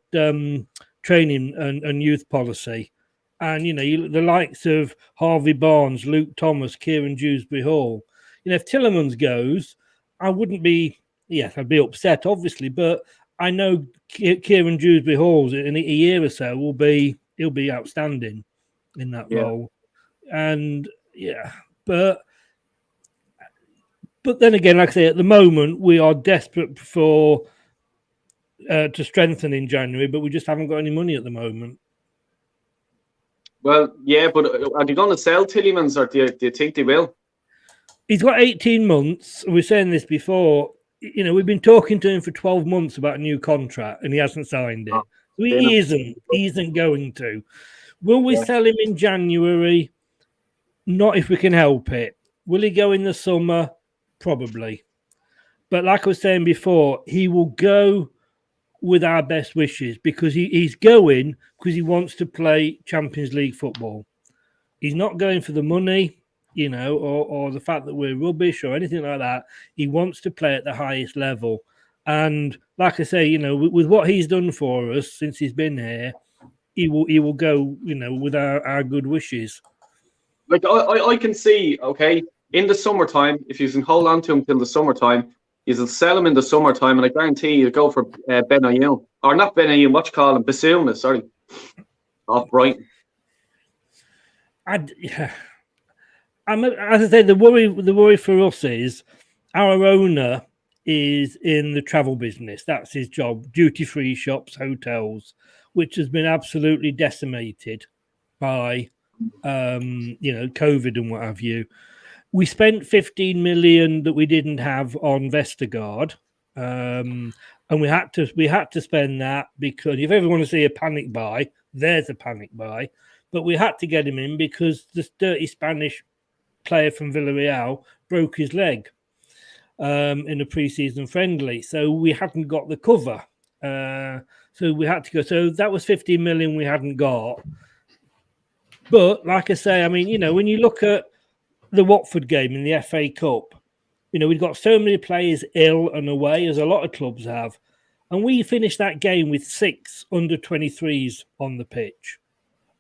training and youth policy. And, you know, the likes of Harvey Barnes, Luke Thomas, Kieran Dewsbury Hall. You know, if Tillemans goes, I wouldn't be, I'd be upset, obviously, but I know Kieran Dewsbury Hall in a year or so he'll be outstanding in that role. And but then again, like I say, at the moment we are desperate for to strengthen in January, but we just haven't got any money at the moment. Well, but are they going to sell Tillemans, or do you think they will? He's got 18 months. We were saying this before. You know, we've been talking to him for 12 months about a new contract, and he hasn't signed it. So he isn't going to. Will we sell him in January? Not if we can help it. Will he go in the summer? Probably. But like I was saying before, he will go with our best wishes because he's going because he wants to play Champions League football. He's not going for the money, you know, or the fact that we're rubbish or anything like that. He wants to play at the highest level. And like I say, you know, with what he's done for us since he's been here, he will go, you know, with our good wishes. Like I can see, okay, in the summertime, if you can hold on to him till the summertime, you'll sell him in the summertime, and I guarantee you'll go for Benayoun. Or not Benayoun, what you call him? Basuma, sorry. Off Brighton. As I say, the worry for us is our owner is in the travel business. That's his job. Duty-free shops, hotels, which has been absolutely decimated by you know, COVID and what have you. We spent 15 million that we didn't have on Vestergaard, and we had to spend that because if you ever want to see a panic buy, there's a panic buy. But we had to get him in because this dirty Spanish player from Villarreal broke his leg in a pre-season friendly, so we hadn't got the cover. So we had to go. So that was 15 million we hadn't got. But like I say, I mean, you know, when you look at the Watford game in the FA Cup, you know, we've got so many players ill and away, as a lot of clubs have. And we finished that game with 6 under-23s on the pitch.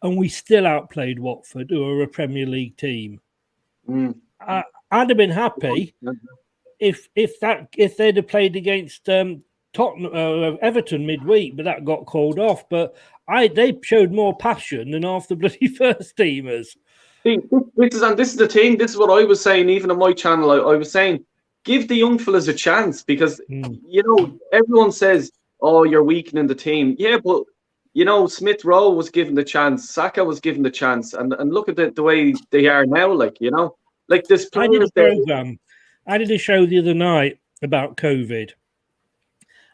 And we still outplayed Watford, who are a Premier League team. I'd have been happy if they'd have played against Tottenham, Everton midweek, but that got called off. But they showed more passion than half the bloody first teamers. This is the thing. This is what I was saying, even on my channel. I was saying, give the young fellas a chance because you know everyone says, "Oh, you're weakening the team." Yeah, but you know Smith Rowe was given the chance, Saka was given the chance, and look at the way they are now. Like, you know, like this. I did a program. I did a show the other night about COVID.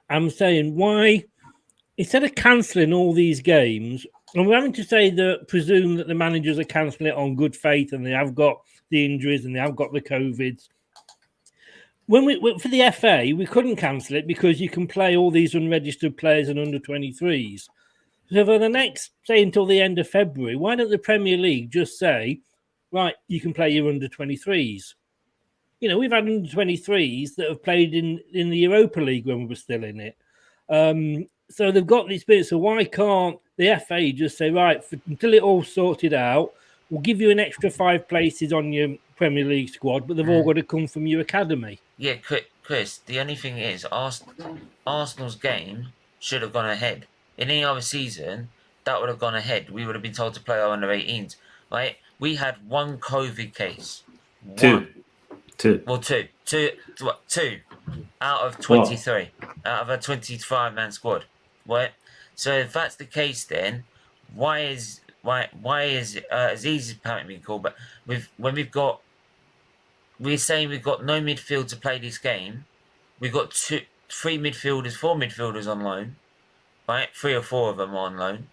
I'm saying why, instead of cancelling all these games, and we're having to say that presume that the managers are cancelling it on good faith and they have got the injuries and they have got the COVIDs. When for the FA, we couldn't cancel it because you can play all these unregistered players and under-23s. So for the next, say, until the end of February, why don't the Premier League just say, right, you can play your under-23s? You know, we've had under-23s that have played in the Europa League when we were still in it. So they've got the experience. So why can't the FA just say, right, until it all sorted out, we'll give you an extra 5 places on your Premier League squad, but they've all got to come from your academy. Yeah, Chris, the only thing is Arsenal's game should have gone ahead. In any other season, that would have gone ahead. We would have been told to play our under-18s, right? We had 1 COVID case. Two. Well, two out of 23, out of a 25-man squad, right? So if that's the case, then why is Aziz apparently being called? But we're saying we've got no midfield to play this game. We've got 4 midfielders on loan, right? 3 or 4 of them are on loan.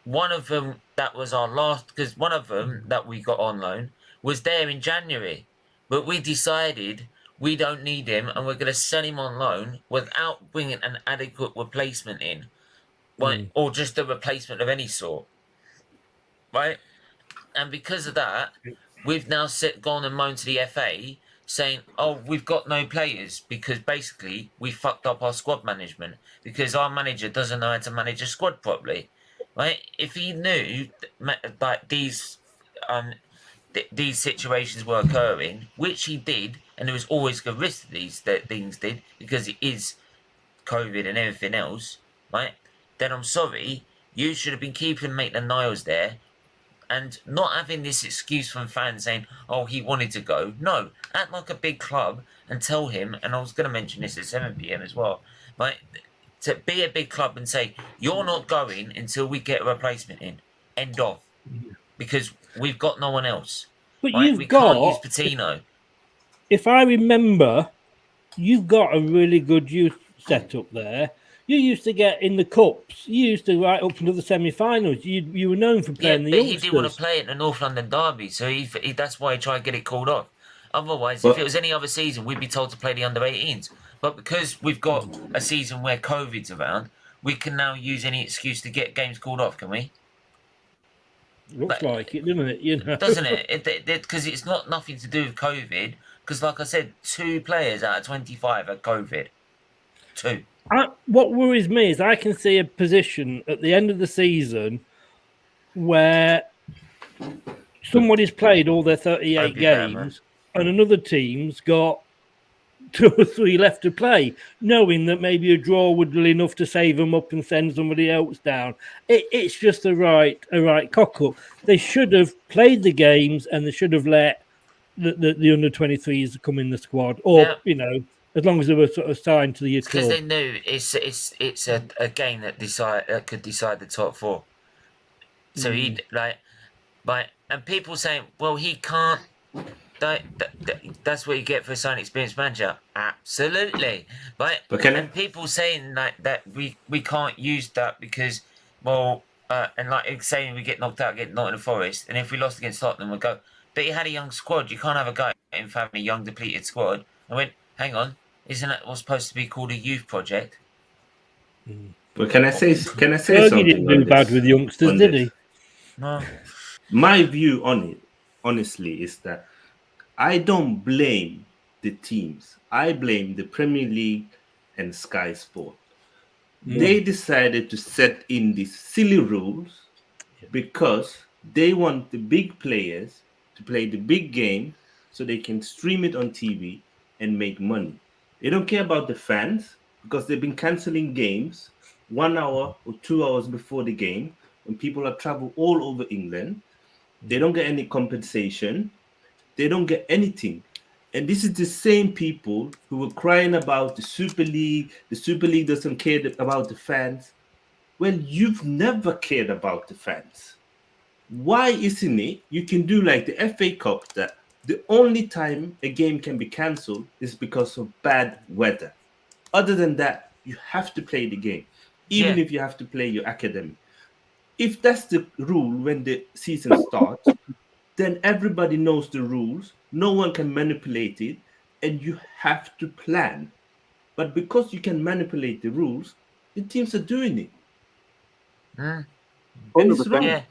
One of them that was our last, because one of them that we got on loan was there in January. But we decided we don't need him and we're going to sell him on loan without bringing an adequate replacement in. Right? Or just a replacement of any sort. Right? And because of that, we've now gone and moaned to the FA saying, oh, we've got no players because basically we fucked up our squad management because our manager doesn't know how to manage a squad properly. Right? If he knew that these situations were occurring, which he did, and there was always a risk that these things did because it is COVID and everything else, right? Then I'm sorry, you should have been keeping Maitland-Niles there and not having this excuse from fans saying, oh, he wanted to go. No, act like a big club and tell him, and I was going to mention this at 7 p.m. as well, right? To be a big club and say, you're not going until we get a replacement in. End of. Because we've got no one else. But right? We can't use Patino. If I remember, you've got a really good youth setup there. You used to get in the cups. You used to right up into the semi-finals. You were known for playing the youngsters. He didn't want to play it in the North London derby, so he that's why he tried to get it called off. Otherwise, But- if it was any other season, we'd be told to play the under-18s. But because we've got a season where COVID's around, we can now use any excuse to get games called off, can we? Looks like it, doesn't it? You know, Doesn't it? Because it's not nothing to do with COVID. Because, like I said, 2 players out of 25 had COVID. 2. What worries me is I can see a position at the end of the season where somebody's played all their 38 games and another team's got 2 or 3 left to play, knowing that maybe a draw would be enough to save them up and send somebody else down. It's just a right cock up. They should have played the games and they should have let the under 23s come in the squad, or you know, as long as they were sort of signed to the club. Because they knew it's a game that could decide the top 4. So he and people saying, well, he can't. That's what you get for a experienced manager. Absolutely, right? And people saying that we can't use that because, well, and like saying we get knocked out against Nottingham Forest, and if we lost against Tottenham, we go. But you had a young squad. You can't have a guy in having a young depleted squad. I went, hang on, isn't that what's supposed to be called a youth project? But can I say Fergie something? Didn't do bad with youngsters, did he? No. My view on it, honestly, is that I don't blame the teams. I blame the Premier League and Sky Sport. They decided to set in these silly rules because they want the big players to play the big game so they can stream it on TV and make money. They don't care about the fans because they've been cancelling games 1 hour or 2 hours before the game when people are travel all over England. They don't get any compensation. They don't get anything. And this is the same people who were crying about the Super League. The Super League doesn't care about the fans. Well, you've never cared about the fans. Why isn't it you can do like the FA Cup, that the only time a game can be cancelled is because of bad weather? Other than that, you have to play the game, even if you have to play your academy. If that's the rule when the season starts, then everybody knows the rules. No one can manipulate it, and you have to plan. But because you can manipulate the rules, the teams are doing it. And it's wrong. Yeah.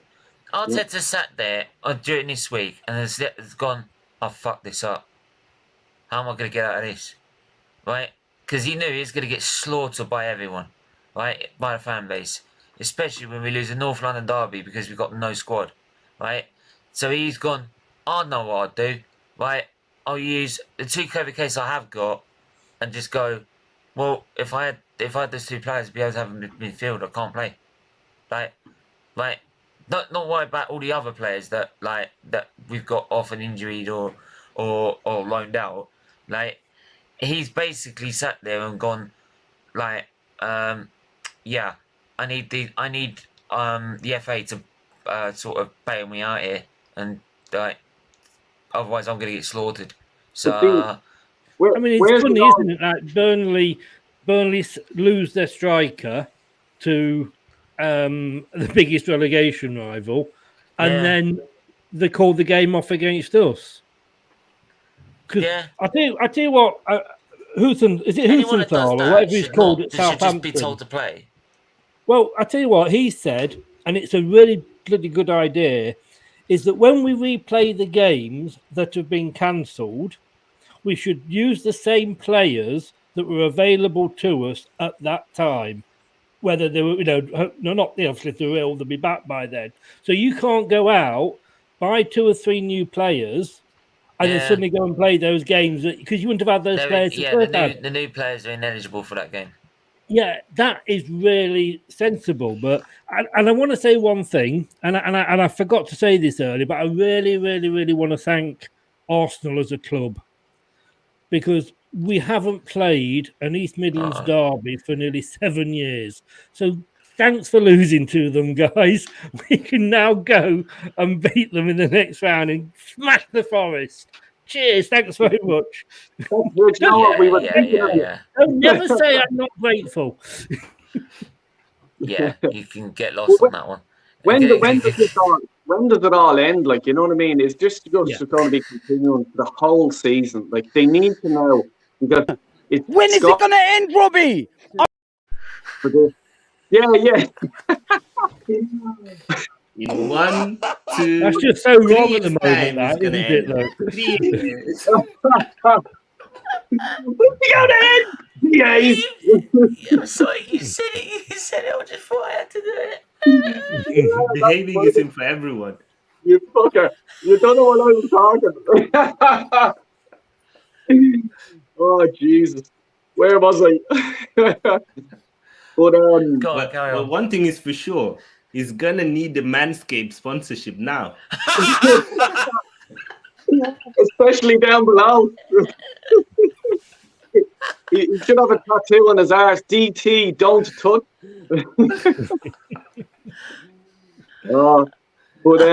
Arteta sat there during this week and has gone, oh, fuck this up. How am I going to get out of this? Right? Because he knew he was going to get slaughtered by everyone, right? By the fan base. Especially when we lose the North London derby because we've got no squad, right? So he's gone, I know what I'll do, right? I'll use the 2 clever case I have got and just go, well, if I had those 2 players be able to have them in midfield, I can't play. Right? Not worry about all the other players that we've got often injured or loaned out. Like, he's basically sat there and gone, like, yeah, I need the FA to sort of bail me out here, and otherwise I'm going to get slaughtered. So I mean, it's funny, isn't it? Like Burnley lose their striker to the biggest relegation rival, and then they called the game off against us. I tell you what, Huthenthal or whatever he's called at Southampton. Should just be told to play. Well, I tell you what he said, and it's a really bloody good idea, is that when we replay the games that have been cancelled, we should use the same players that were available to us at that time. Whether they were, obviously if they were ill, they'll be back by then. So you can't go out, buy 2 or 3 new players, and then suddenly go and play those games because you wouldn't have had those players. The new players are ineligible for that game. Yeah, that is really sensible. But and I want to say one thing, and I forgot to say this earlier, but I really, really, really want to thank Arsenal as a club, because we haven't played an East Midlands derby for nearly 7 years. So thanks for losing to them, guys. We can now go and beat them in the next round and smash the Forest. Cheers. Thanks very much. You know what we were thinking of you. Don't never say I'm not grateful. Yeah, you can get lost on that one. When does it start? when does it all end? Like, you know what I mean? It's just going to be continuing for the whole season. Like, they need to know because it's When is it going to end, Robbie? for this. Yeah. In 1, 2, That's just so 3 wrong at the years' moment, time, that, it's gonna isn't it, end. though? 3 years. It's gonna end. Yeah. I'm sorry, you said it. You said it. I just thought I had to do it. Behaving is in for everyone. You fucker. You don't know what I was talking. Oh, Jesus. Where was I? But Go on, but carry on. one thing is for sure, he's gonna need the Manscaped sponsorship now. especially down below. He should have a tattoo on his arse. DT, don't touch. But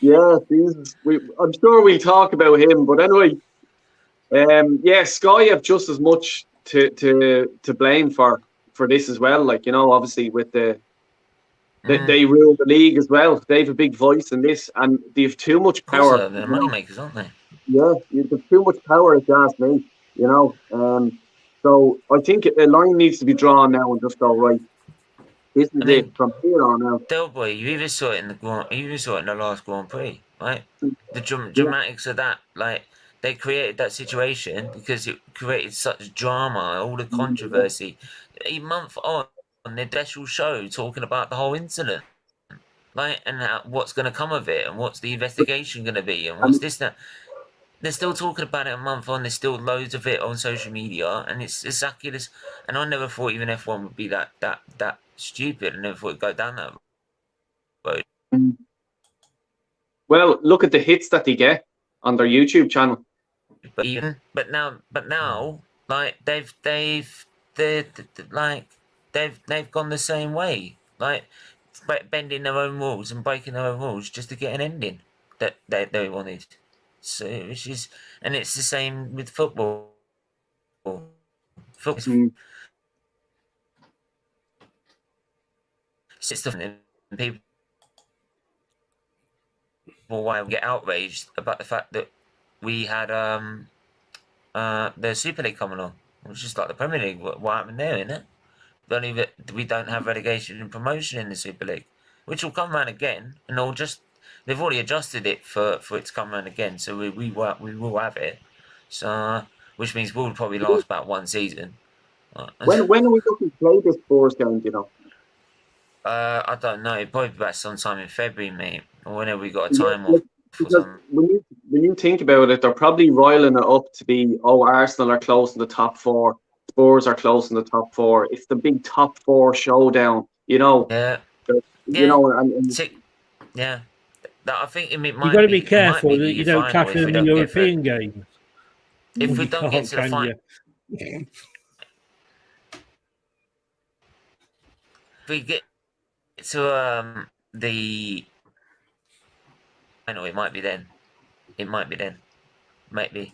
yeah, Jesus, I'm sure we'll talk about him. But anyway, yeah, Sky have just as much to blame for this as well. Like, you know, obviously with they rule the league as well. They have a big voice in this, and they have too much power. They're money makers, aren't they? Yeah, you have too much power, if you ask me. You know, so I think a line needs to be drawn now and just go right. This is it from here on out. Del Boy, you even saw it in the last Grand Prix, right? The dramatics of that, like they created that situation because it created such drama, all the controversy. A month on, their special show talking about the whole incident, like, and what's going to come of it, and what's the investigation going to be, and what's this that. They're still talking about it a month on. There's still loads of it on social media, and it's exactly this. And I never thought even F1 would be that stupid. I never thought it'd go down that road. Well, look at the hits that they get on their YouTube channel. But now, like they've gone the same way, like bending their own rules and breaking their own rules just to get an ending that they wanted. So it's the same with football. It's different. People why get outraged about the fact that we had the Super League coming on. It was just like the Premier League. What happened there, isn't it? We don't have relegation and promotion in the Super League, which will come around again, and they've already adjusted it for it to come around again. So we will have it. So which means we'll probably last about one season. When are we looking to play this Spurs game? Do you know? I don't know. Probably about sometime in February, mate, or whenever we got a time off. Because when you think about it, they're probably riling it up to be, Arsenal are close in the top 4, Spurs are close in the top 4. It's the big top 4 showdown, you know. Yeah. You know, yeah. I think it might. You've got to be careful that you don't clash in the European games. If we don't get to the final, if we get to the final, it might be then. Maybe.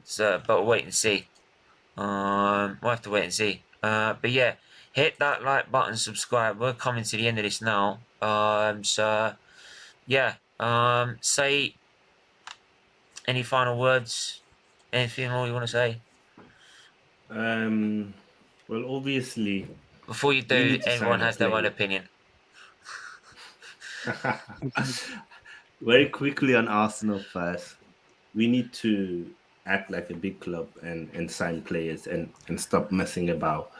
So, but we'll wait and see. We'll have to wait and see. But yeah, hit that like button, subscribe. We're coming to the end of this now. So yeah. Say any final words? Anything more you want to say? Well, obviously. Before you do, everyone has their own opinion. Very quickly on Arsenal first. We need to act like a big club and sign players and stop messing about.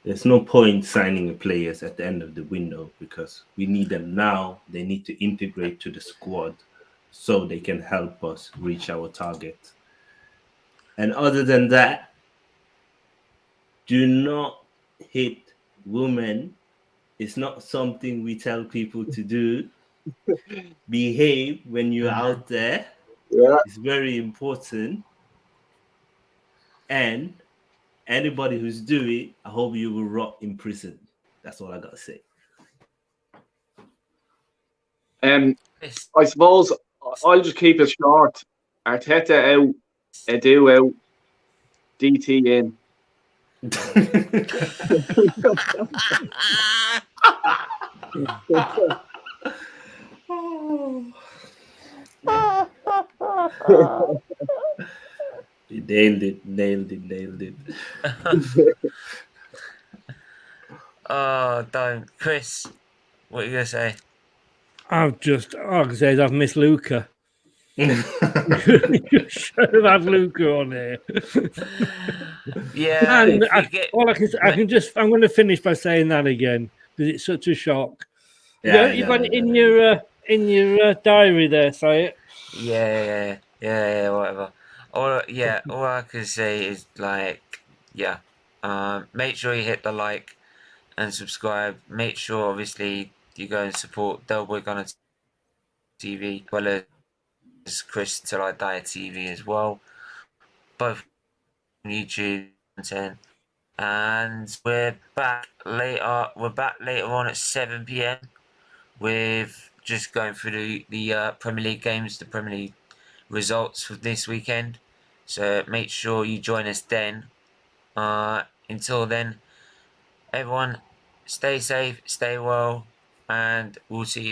There's no point signing players at the end of the window because we need them now. They need to integrate to the squad so they can help us reach our target. And other than that, do not hit women. It's not something we tell people to do. Behave when you're out there. Yeah. It's very important. And anybody who's doing it, I hope you will rot in prison. That's all I got to say. I suppose I'll just keep it short. Arteta out, Edu out, DT in. You nailed it. Oh, don't. Chris, what are you going to say? I've missed Luca. You should have had Luca on here. Yeah, And if you get... I'm going to finish by saying that again because it's such a shock. Yeah, You got it in your diary there. Say it. Yeah, whatever. All I can say is like, make sure you hit the like and subscribe. Make sure, obviously, you go and support Delboy Gunner TV, as well as Chris Till I Die TV as well. Both on YouTube content. And we're back later. We're back later on at 7 p.m. with just going through the Premier League games, the Premier League results for this weekend. So make sure you join us then. Until then, everyone, stay safe, stay well, and we'll see you